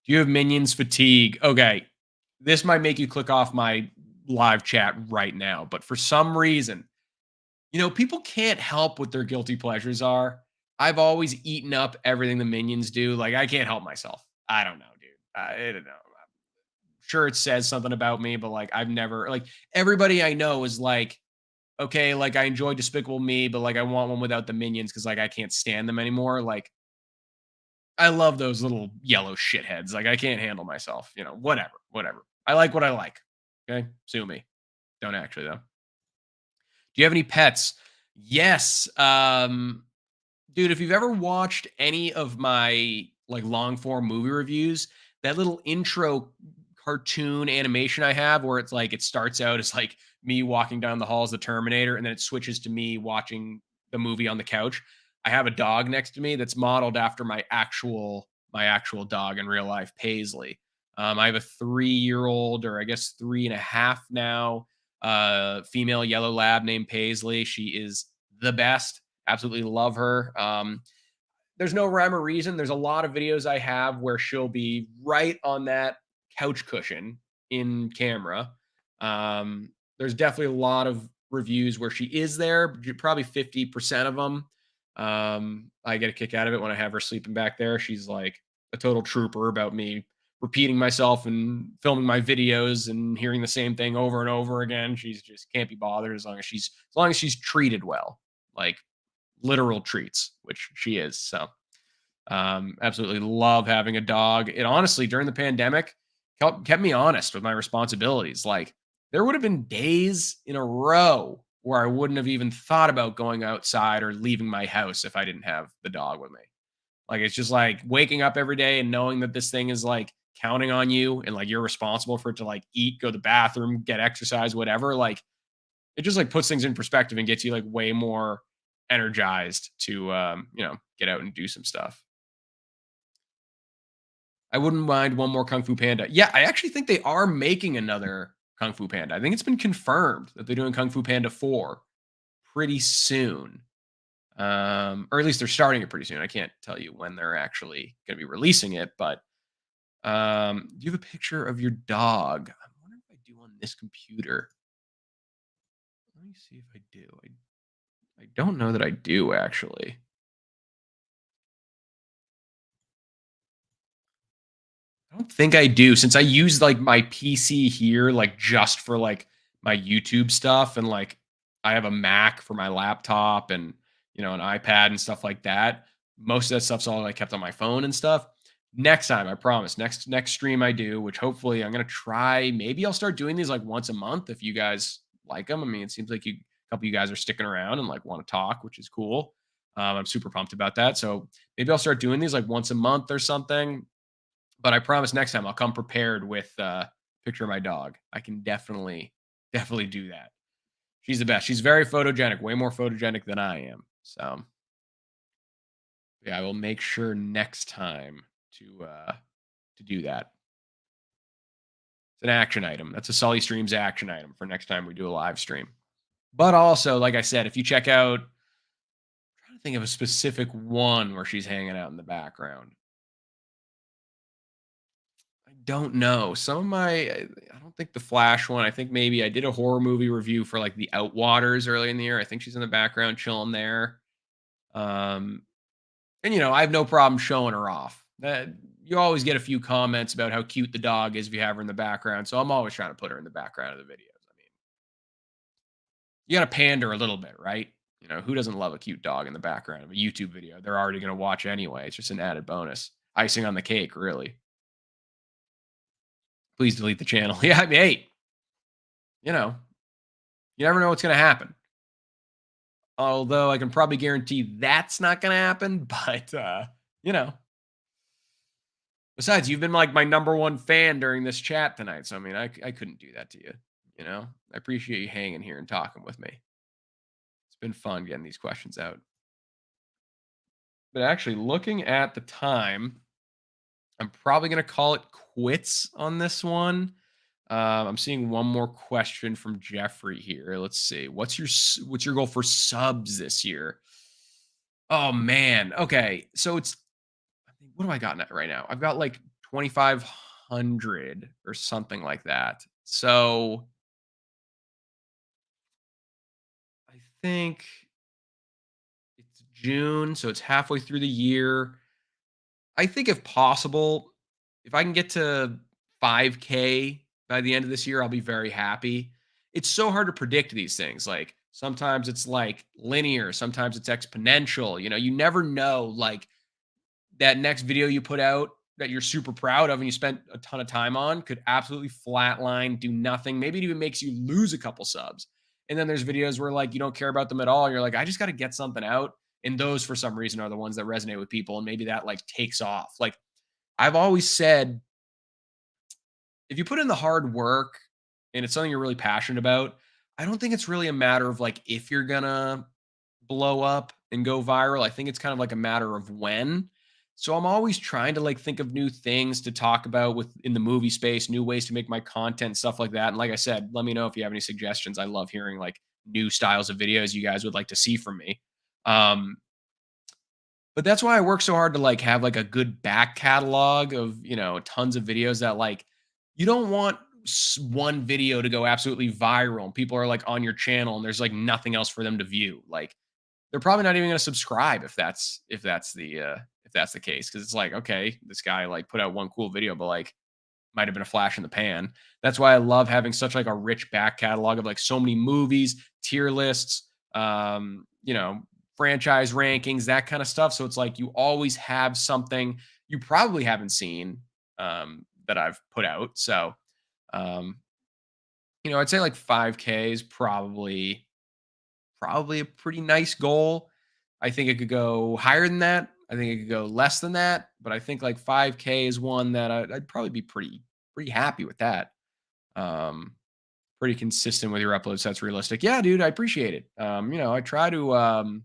Do you have minions fatigue? Okay, this might make you click off my live chat right now, but for some reason, people can't help what their guilty pleasures are. I've always eaten up everything the minions do. Like I can't help myself. I don't know, dude. I don't know. Sure, it says something about me, but like I've never like everybody I know is like, okay, like I enjoy Despicable Me, but like I want one without the minions because like I can't stand them anymore. Like I love those little yellow shitheads. Like I can't handle myself. Whatever. I like what I like. Okay, sue me. Don't actually though. Do you have any pets? Yes. Dude, if you've ever watched any of my like long form movie reviews, that little intro cartoon animation I have where it's like it starts out as like me walking down the halls of the Terminator and then it switches to me watching the movie on the couch. I have a dog next to me that's modeled after my actual dog in real life, Paisley. I have a 3-year old, or I guess 3.5 now, female yellow lab named Paisley. She is the best. Absolutely love her. There's no rhyme or reason. There's a lot of videos I have where she'll be right on that couch cushion in camera. There's definitely a lot of reviews where she is there, probably 50% of them. I get a kick out of it when I have her sleeping back there. She's like a total trooper about me repeating myself and filming my videos and hearing the same thing over and over again. She's just can't be bothered as long as she's treated well, like literal treats, which she is. So absolutely love having a dog. It honestly, during the pandemic, kept me honest with my responsibilities. Like, there would have been days in a row where I wouldn't have even thought about going outside or leaving my house if I didn't have the dog with me. Like, it's just like waking up every day and knowing that this thing is like counting on you and like you're responsible for it to like eat, go to the bathroom, get exercise, whatever. Like, it just like puts things in perspective and gets you like way more energized to get out and do some stuff. I wouldn't mind one more Kung Fu Panda. Yeah, I actually think they are making another Kung Fu Panda. I think it's been confirmed that they're doing Kung Fu Panda 4 pretty soon. Or at least they're starting it pretty soon. I can't tell you when they're actually going to be releasing it, but do you have a picture of your dog? I wonder if I do on this computer. Let me see if I do. I don't know that I do actually. I don't think I do, since I use like my PC here, like just for like my YouTube stuff, and like I have a Mac for my laptop and an iPad and stuff like that. Most of that stuff's all like kept on my phone and stuff. Next time, I promise. Next stream I do, which hopefully I'm gonna try. Maybe I'll start doing these like once a month if you guys like them. I mean, it seems like a couple of you guys are sticking around and like want to talk, which is cool. I'm super pumped about that. So maybe I'll start doing these like once a month or something, but I promise next time I'll come prepared with a picture of my dog. I can definitely do that. She's the best. She's very photogenic, way more photogenic than I am. So yeah, I will make sure next time to do that. It's an action item. That's a Sully Streams action item for next time we do a live stream. But also, like I said, if you check out, I'm trying to think of a specific one where she's hanging out in the background. I don't know. Some of my, I don't think the Flash one. I think maybe I did a horror movie review for like the Outwaters early in the year. I think she's in the background chilling there. Um, and I have no problem showing her off. That you always get a few comments about how cute the dog is if you have her in the background. So I'm always trying to put her in the background of the videos. I mean, you got to pander a little bit, right? Who doesn't love a cute dog in the background of a YouTube video? They're already going to watch anyway. It's just an added bonus, icing on the cake, really. Please delete the channel. Yeah, I mean, hey, you know, you never know what's going to happen. Although I can probably guarantee that's not going to happen. But, you know, besides, you've been like my number one fan during this chat tonight. So, I mean, I couldn't do that to you. I appreciate you hanging here and talking with me. It's been fun getting these questions out. But actually, looking at the time, I'm probably going to call it quits on this one. I'm seeing one more question from Jeffrey here. Let's see. What's your goal for subs this year? Oh man. Okay. So what do I got right now? I've got like 2,500 or something like that. So I think it's June, so it's halfway through the year. I think if possible, if I can get to 5K by the end of this year, I'll be very happy. It's so hard to predict these things. Like sometimes it's like linear, sometimes it's exponential. You never know. Like that next video you put out that you're super proud of and you spent a ton of time on could absolutely flatline, do nothing. Maybe it even makes you lose a couple subs. And then there's videos where like you don't care about them at all. You're like, I just got to get something out. And those for some reason are the ones that resonate with people. And maybe that like takes off. Like I've always said, if you put in the hard work and it's something you're really passionate about, I don't think it's really a matter of like if you're gonna blow up and go viral. I think it's kind of like a matter of when. So I'm always trying to like think of new things to talk about with in the movie space, new ways to make my content, stuff like that. And like I said, let me know if you have any suggestions. I love hearing like new styles of videos you guys would like to see from me. But that's why I work so hard to like have like a good back catalog of, tons of videos that like you don't want one video to go absolutely viral and people are like on your channel and there's like nothing else for them to view. Like they're probably not even going to subscribe if that's the case, because it's like, okay, this guy like put out one cool video, but like might have been a flash in the pan. That's why I love having such like a rich back catalog of like so many movies, tier lists, you know, franchise rankings, that kind of stuff. So it's like you always have something you probably haven't seen that I've put out. So um, you know, I'd say like 5K is probably a pretty nice goal. I think it could go higher than that. I think it could go less than that, but I think like 5K is one that I'd probably be pretty happy with that. Um, Pretty consistent with your uploads. That's realistic. Yeah, dude, I appreciate it. You know, I try to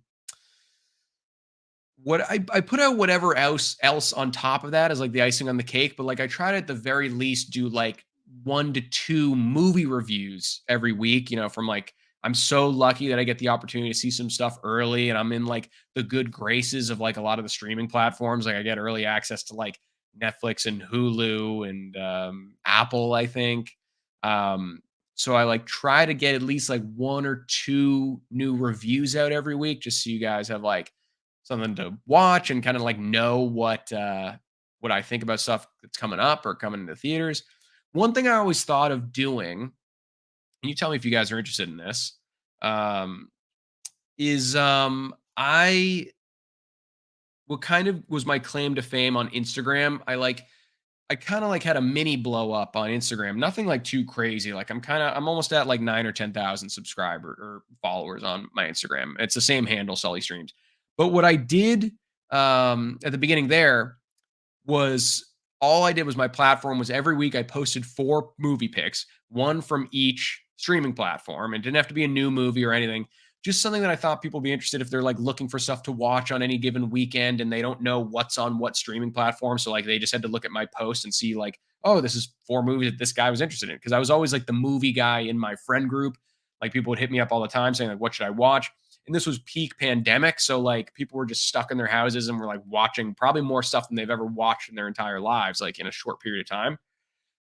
what I put out whatever else on top of that as like the icing on the cake, but like I try to at the very least do like 1 to 2 movie reviews every week, you know, from like I'm so lucky that I get the opportunity to see some stuff early and I'm in like the good graces of like a lot of the streaming platforms. Like I get early access to like Netflix and Hulu and Apple, I think. Um, so I like try to get at least like 1 or 2 new reviews out every week just so you guys have like something to watch and kind of like know what I think about stuff that's coming up or coming into theaters. One thing I always thought of doing, and you tell me if you guys are interested in this, um, is I what kind of was my claim to fame on Instagram. I kind of like had a mini blow up on Instagram. Nothing like too crazy. Like I'm almost at like 9 or 10,000 subscriber or followers on my Instagram. It's the same handle, Sully Streams. But what I did at the beginning there was all I did was my platform was every week I posted 4 movie picks, one from each streaming platform. And didn't have to be a new movie or anything. Just something that I thought people would be interested if they're like looking for stuff to watch on any given weekend and they don't know what's on what streaming platform. So like they just had to look at my post and see like, oh, this is 4 movies that this guy was interested in. Cause I was always like the movie guy in my friend group. Like people would hit me up all the time saying like, what should I watch? And this was peak pandemic. So like people were just stuck in their houses and were like watching probably more stuff than they've ever watched in their entire lives, like in a short period of time.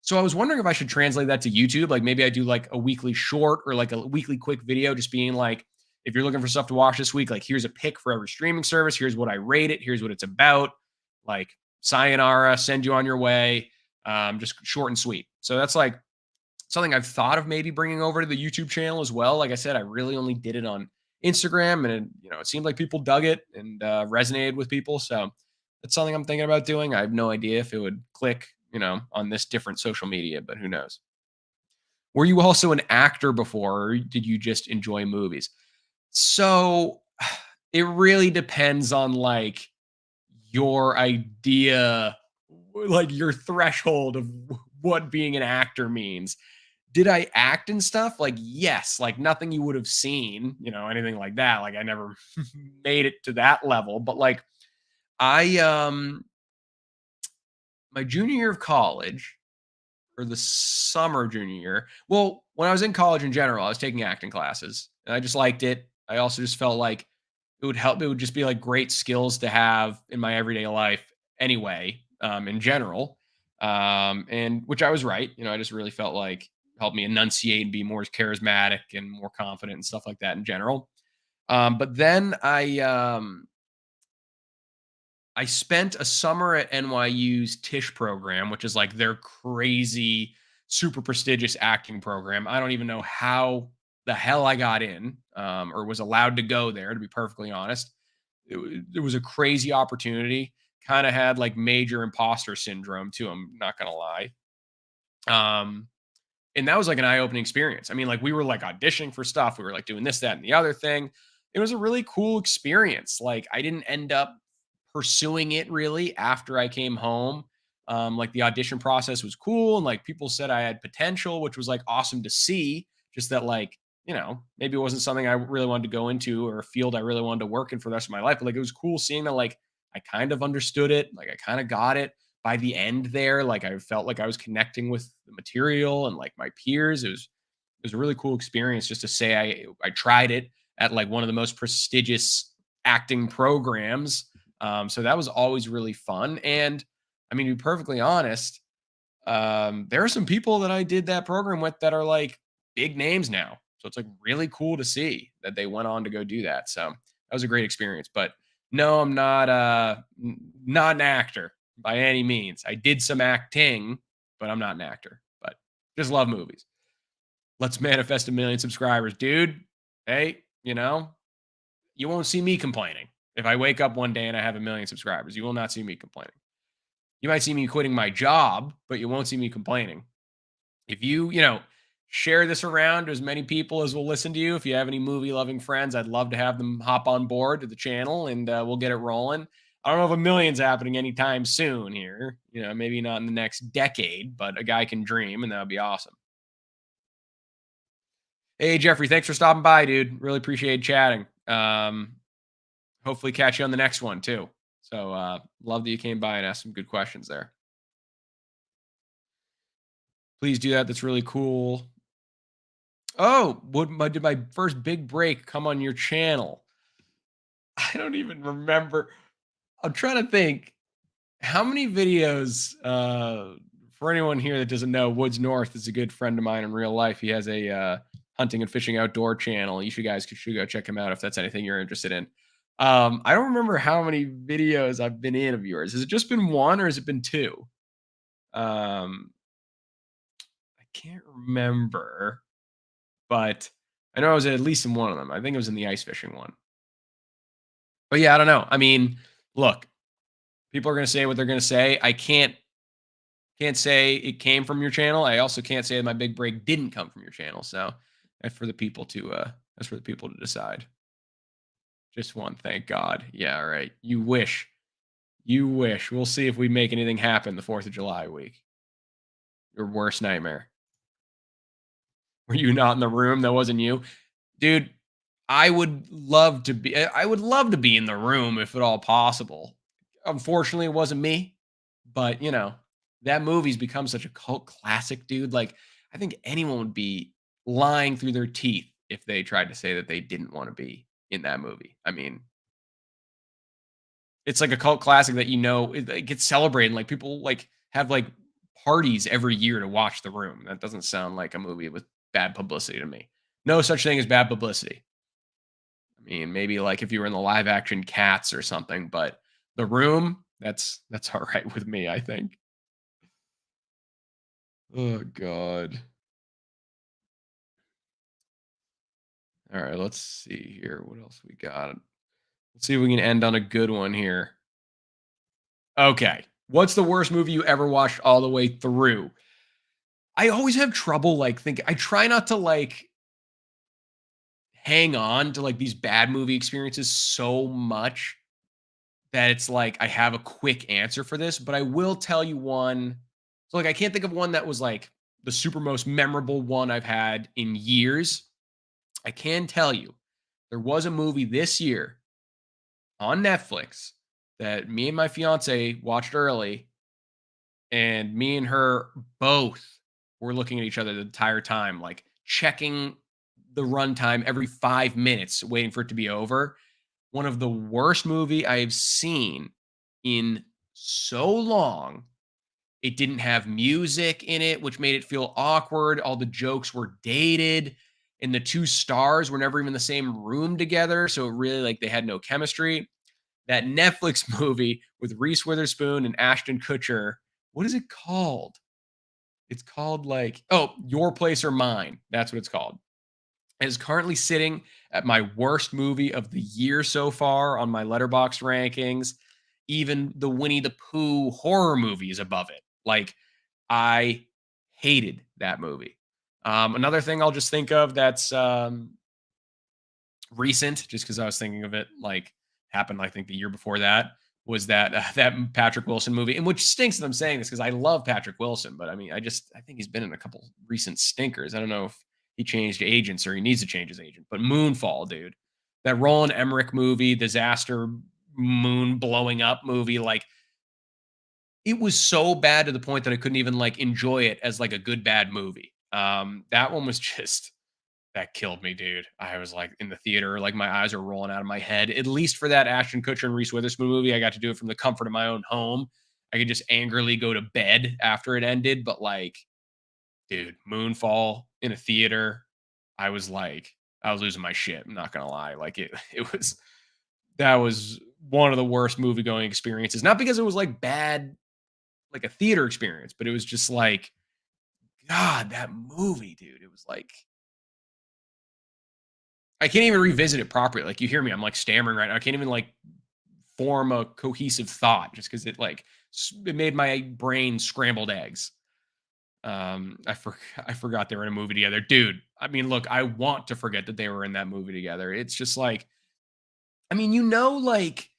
So I was wondering if I should translate that to YouTube. Like maybe I do like a weekly short or like a weekly quick video, just being like, if you're looking for stuff to watch this week, like here's a pick for every streaming service. Here's what I rate it. Here's what it's about. Like sayonara, send you on your way. Just short and sweet. So that's like something I've thought of maybe bringing over to the YouTube channel as well. Like I said, I really only did it on Instagram, and it seemed like people dug it and resonated with people. So that's something I'm thinking about doing. I have no idea if it would click, on this different social media, but who knows? Were you also an actor before, or did you just enjoy movies? So it really depends on like your idea, like your threshold of what being an actor means. Did I act and stuff? Like, yes, like nothing you would have seen, anything like that. Like I never made it to that level, but like I my junior year of college or the summer junior year. Well, when I was in college in general, I was taking acting classes and I just liked it. I also just felt like it would help. It would just be like great skills to have in my everyday life anyway, in general. And which I was right. I just really felt like helped me enunciate and be more charismatic and more confident and stuff like that in general. But then I spent a summer at NYU's Tisch program, which is like their crazy, super prestigious acting program. I don't even know how the hell I got in or was allowed to go there, to be perfectly honest. It was a crazy opportunity. Kind of had like major imposter syndrome too. I'm not going to lie. Um, and that was like an eye-opening experience. I mean, like we were like auditioning for stuff. We were like doing this, that, and the other thing. It was a really cool experience. Like I didn't end up pursuing it really after I came home. Like the audition process was cool and like people said I had potential, which was like awesome to see. Just that like, maybe it wasn't something I really wanted to go into or a field I really wanted to work in for the rest of my life. But like it was cool seeing that like I kind of understood it, like I kind of got it by the end there. Like I felt like I was connecting with the material and like my peers. It was a really cool experience just to say I tried it at like one of the most prestigious acting programs. So that was always really fun. And I mean, to be perfectly honest, There are some people that I did that program with that are like big names now. So it's like really cool to see that they went on to go do that. So that was a great experience. But no, I'm not not an actor by any means. I did some acting, but I'm not an actor. But just love movies. Let's manifest 1 million subscribers, dude. Hey, you won't see me complaining. If I wake up one day and I have 1 million subscribers, you will not see me complaining. You might see me quitting my job, but you won't see me complaining. If you share this around to as many people as will listen to you, if you have any movie loving friends, I'd love to have them hop on board to the channel and we'll get it rolling. I don't know if 1 million's happening anytime soon here. Maybe not in the next decade, but a guy can dream and that would be awesome. Hey, Jeffrey, thanks for stopping by, dude. Really appreciate chatting. Hopefully catch you on the next one too. So love that you came by and asked some good questions there. Please do that. That's really cool. Oh, did my first big break come on your channel? I don't even remember. I'm trying to think how many videos. For anyone here that doesn't know, Woods North is a good friend of mine in real life. He has a hunting and fishing outdoor channel. You should go check him out if that's anything you're interested in. I don't remember how many videos I've been in of yours. Has it just been one or has it been two? I can't remember, but I know I was at least in one of them. I think it was in the ice fishing one. But yeah, I don't know. I mean, look, people are going to say what they're going to say. I can't say it came from your channel. I also can't say that my big break didn't come from your channel. So that's for the people to decide. Just one, thank God. Yeah, all right. You wish. You wish. We'll see if we make anything happen the 4th of July week. Your worst nightmare. Were you not in the room? That wasn't you. Dude, I would love to be in the room if at all possible. Unfortunately, it wasn't me, but that movie's become such a cult classic, dude. Like, I think anyone would be lying through their teeth if they tried to say that they didn't want to be in that movie. I mean, it's like a cult classic that it gets celebrated. Like people have like parties every year to watch The Room. That doesn't sound like a movie with bad publicity to me. No such thing as bad publicity. I mean, maybe like if you were in the live action Cats or something, but The Room, that's all right with me, I think. Oh God. All right, let's see here. What else we got? Let's see if we can end on a good one here. Okay. What's the worst movie you ever watched all the way through? I always have trouble I try not to hang on to these bad movie experiences so much that it's like I have a quick answer for this, but I will tell you one. So I can't think of one that was like the super most memorable one I've had in years. I can tell you there was a movie this year on Netflix that me and my fiance watched early, and me and her both were looking at each other the entire time, like checking the runtime every 5 minutes, waiting for it to be over. One of the worst movie I've seen in so long. It didn't have music in it, which made it feel awkward. All the jokes were dated, and the two stars were never even in the same room together. So it really they had no chemistry. That Netflix movie with Reese Witherspoon and Ashton Kutcher. What is it called? It's called Your Place or Mine. That's what it's called. It is currently sitting at my worst movie of the year so far on my Letterboxd rankings. Even the Winnie the Pooh horror movie is above it. I hated that movie. Another thing I'll just think of that's recent, just because I was thinking of it, happened I think the year before that, was that Patrick Wilson movie, and which stinks that I'm saying this because I love Patrick Wilson, but I mean I think he's been in a couple recent stinkers. I don't know if he changed agents or he needs to change his agent, but Moonfall, dude, that Roland Emmerich movie, disaster moon blowing up movie, it was so bad to the point that I couldn't even enjoy it as a good bad movie. That one was just that killed me, dude. I was in the theater, my eyes are rolling out of my head. At least for that Ashton Kutcher and Reese Witherspoon movie, I got to do it from the comfort of my own home. I could just angrily go to bed after it ended. But like, dude, Moonfall in a theater, I was like, I was losing my shit. I'm not gonna lie. Like it was that was one of the worst movie going experiences. Not because it was like bad, like a theater experience, but it was just like, God, that movie, dude. It was like I can't even revisit it properly. Like you hear me, I'm like stammering right now. I can't even like form a cohesive thought just because it like it made my brain scrambled eggs. I forgot they were in a movie together, dude. I mean, look, I want to forget that they were in that movie together. It's just like, I mean, like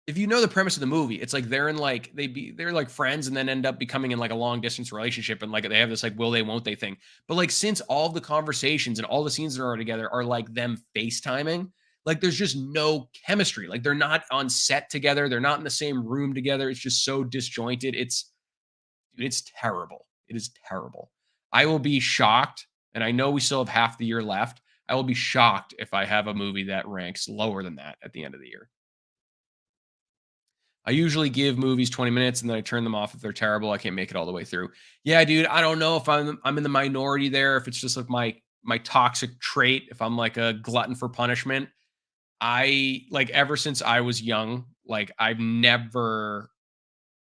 if you know the premise of the movie, it's like they're in like they're like friends and then end up becoming in like a long distance relationship and like they have this like will they won't they thing. But like since all of the conversations and all the scenes that are together are like them FaceTiming, like there's just no chemistry. Like they're not on set together, they're not in the same room together. It's just so disjointed. It's terrible. It is terrible. I will be shocked, and I know we still have half the year left. I will be shocked if I have a movie that ranks lower than that at the end of the year. I usually give movies 20 minutes and then I turn them off if they're terrible. I can't make it all the way through. Yeah, dude, I don't know if I'm in the minority there, if it's just like my toxic trait, if I'm like a glutton for punishment. I like ever since I was young, like I've never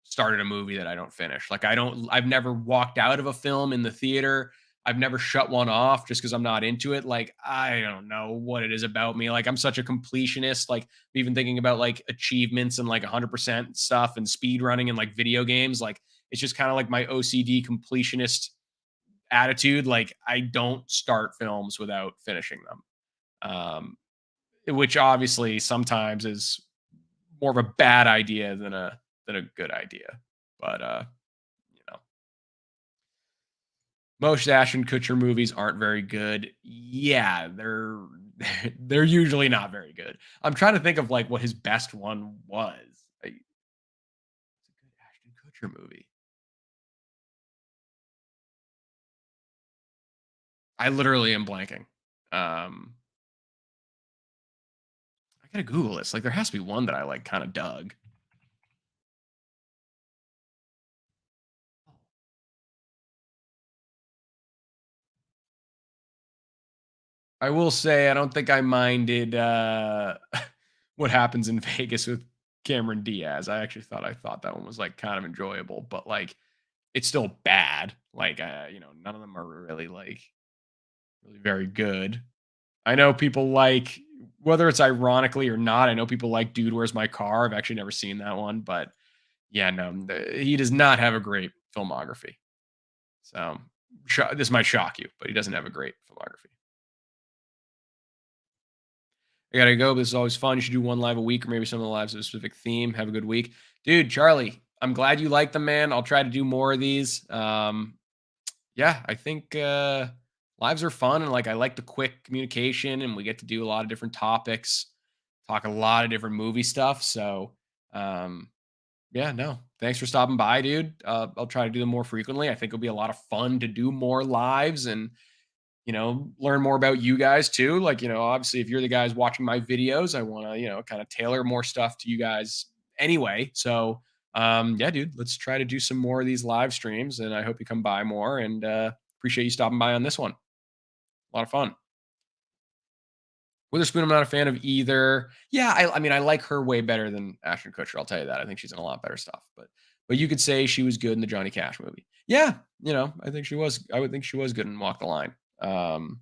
started a movie that I don't finish. Like I've never walked out of a film in the theater. I've never shut one off just because I'm not into it. Like I don't know what it is about me. Like I'm such a completionist. Like even thinking about like achievements and like 100% stuff and speed running and like video games. Like it's just kind of like my OCD completionist attitude. Like I don't start films without finishing them. Which obviously sometimes is more of a bad idea than a good idea. But you know, most Ashton Kutcher movies aren't very good. Yeah, they're usually not very good. I'm trying to think of like what his best one was. It's a good Ashton Kutcher movie. I literally am blanking. Um, I gotta Google this. Like, there has to be one that I like kind of dug. I will say I don't think I minded what happens in Vegas with Cameron Diaz. I thought that one was like kind of enjoyable, but like it's still bad. Like none of them are really like really very good. I know people like whether it's ironically or not. I know people like Dude, Where's My Car? I've actually never seen that one, but yeah, no, he does not have a great filmography. So this might shock you, but he doesn't have a great filmography. I gotta go. But this is always fun. You should do one live a week, or maybe some of the lives have a specific theme. Have a good week, dude. Charlie, I'm glad you like them, man. I'll try to do more of these. Yeah, I think lives are fun, and like I like the quick communication, and we get to do a lot of different topics, talk a lot of different movie stuff. So, um, yeah, no, thanks for stopping by, dude. I'll try to do them more frequently. I think it'll be a lot of fun to do more lives and learn more about you guys too. Like, obviously, if you're the guys watching my videos, I want to, kind of tailor more stuff to you guys anyway. So, yeah, dude, let's try to do some more of these live streams. And I hope you come by more and appreciate you stopping by on this one. A lot of fun. Witherspoon, I'm not a fan of either. Yeah, I mean, I like her way better than Ashton Kutcher. I'll tell you that. I think she's in a lot better stuff. But you could say she was good in the Johnny Cash movie. Yeah, I think she was. I would think she was good in Walk the Line. Um,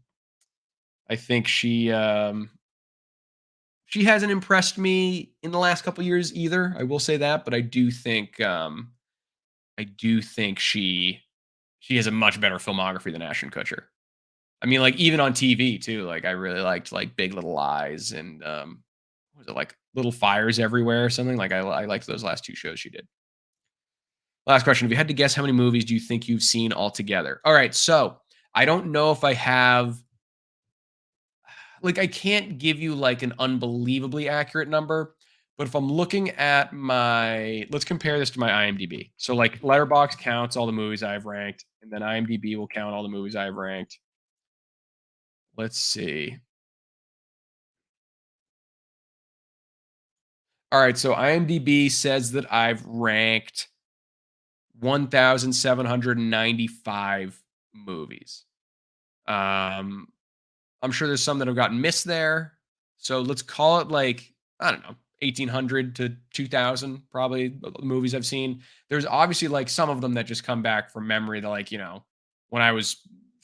I think she hasn't impressed me in the last couple years either. I will say that, but I do think she has a much better filmography than Ashton Kutcher. I mean, like even on TV too. Like I really liked like Big Little Lies and what was it like Little Fires Everywhere or something? Like I liked those last two shows she did. Last question. If you had to guess how many movies do you think you've seen altogether? All right, so I don't know if I have like I can't give you like an unbelievably accurate number, but if I'm looking at let's compare this to my IMDb. So like Letterbox counts all the movies I've ranked, and then IMDb will count all the movies I've ranked. Let's see. All right, so IMDb says that I've ranked 1,795 movies. Um, I'm sure there's some that have gotten missed there. So let's call it like, I don't know, 1,800 to 2,000, probably the movies I've seen. There's obviously like some of them that just come back from memory that, like, when I was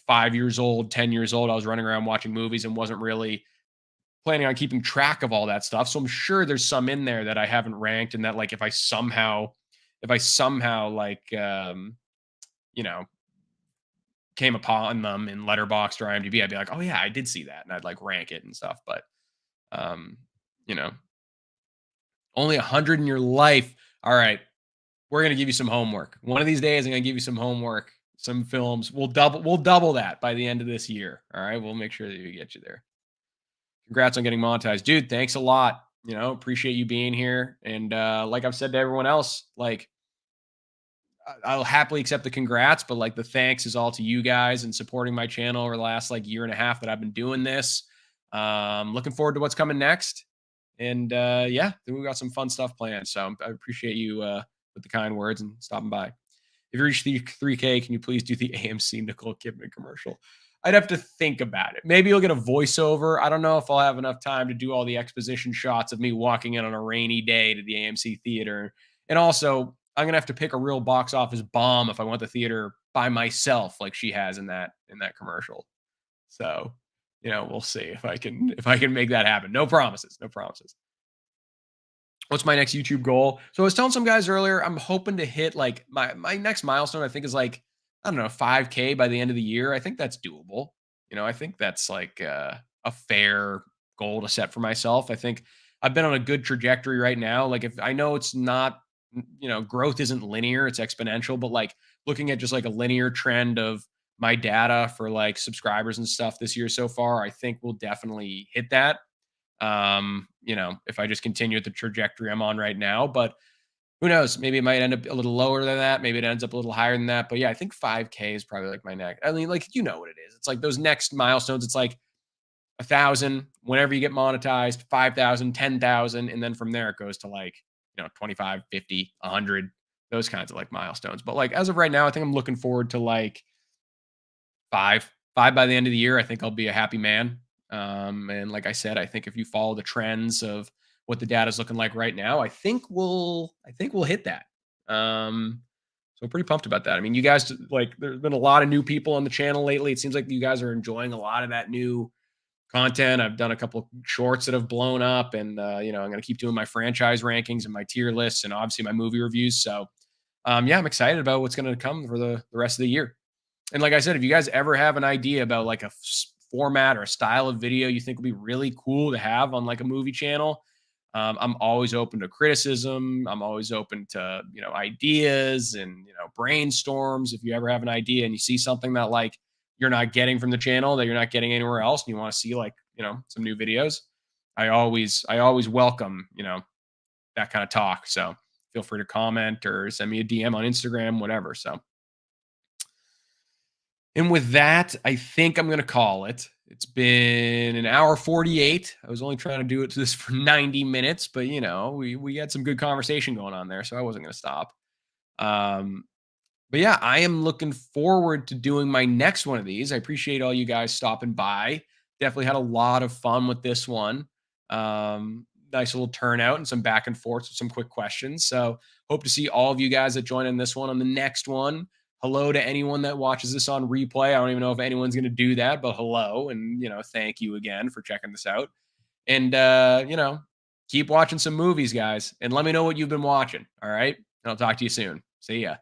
5 years old, 10 years old, I was running around watching movies and wasn't really planning on keeping track of all that stuff. So I'm sure there's some in there that I haven't ranked, and that, like, if I somehow like you know came upon them in Letterboxd or IMDb, I'd be like, oh yeah, I did see that, and I'd like rank it and stuff. But um, you know, only 100 in your life. All right, we're gonna give you some homework. One of these days, I'm gonna give you some homework, some films. We'll double that by the end of this year. All right, we'll make sure that we get you there. Congrats on getting monetized, dude. Thanks a lot. Appreciate you being here. And like I've said to everyone else, like, I'll happily accept the congrats, but like the thanks is all to you guys and supporting my channel over the last like year and a half that I've been doing this. Looking forward to what's coming next. And yeah, we got some fun stuff planned. So I appreciate you with the kind words and stopping by. If you reach the 3K, can you please do the AMC Nicole Kidman commercial? I'd have to think about it. Maybe you'll get a voiceover. I don't know if I'll have enough time to do all the exposition shots of me walking in on a rainy day to the AMC theater. And also, I'm gonna have to pick a real box office bomb if I want the theater by myself, like she has in that commercial. So, we'll see if I can make that happen. No promises. No promises. What's my next YouTube goal? So I was telling some guys earlier, I'm hoping to hit like my next milestone, I think, is like, I don't know, 5K by the end of the year. I think that's doable. I think that's like a fair goal to set for myself. I think I've been on a good trajectory right now. Like, if I know it's not, growth isn't linear, it's exponential, but like looking at just like a linear trend of my data for like subscribers and stuff this year so far, I think we'll definitely hit that. If I just continue at the trajectory I'm on right now. But who knows? Maybe it might end up a little lower than that. Maybe it ends up a little higher than that. But yeah, I think 5K is probably like my next. I mean, like, you know what it is. It's like those next milestones. It's like 1,000 whenever you get monetized, 5,000, 10,000, and then from there it goes to like 25, 50, 100, those kinds of like milestones. But like as of right now, I think I'm looking forward to like five by the end of the year. I think I'll be a happy man. And like I said, I think if you follow the trends of what the data is looking like right now, I think we'll hit that. So I'm pretty pumped about that. I mean, you guys, like, there's been a lot of new people on the channel lately. It seems like you guys are enjoying a lot of that new content. I've done a couple shorts that have blown up, and I'm going to keep doing my franchise rankings and my tier lists, and obviously my movie reviews. So, yeah, I'm excited about what's going to come for the rest of the year. And like I said, if you guys ever have an idea about like a format or a style of video you think would be really cool to have on like a movie channel, I'm always open to criticism. I'm always open to, ideas and, brainstorms. If you ever have an idea and you see something that like you're not getting from the channel that you're not getting anywhere else, and you want to see like, some new videos, I always welcome, that kind of talk. So feel free to comment or send me a DM on Instagram, whatever. So, and with that, I think I'm going to call it. It's been an hour 48. I was only trying to do it to this for 90 minutes, but we had some good conversation going on there, so I wasn't going to stop. Um, but yeah, I am looking forward to doing my next one of these. I appreciate all you guys stopping by. Definitely had a lot of fun with this one. Nice little turnout and some back and forth with some quick questions. So hope to see all of you guys that join in this one on the next one. Hello to anyone that watches this on replay. I don't even know if anyone's going to do that, but hello. And, thank you again for checking this out. And, keep watching some movies, guys. And let me know what you've been watching. All right. And I'll talk to you soon. See ya.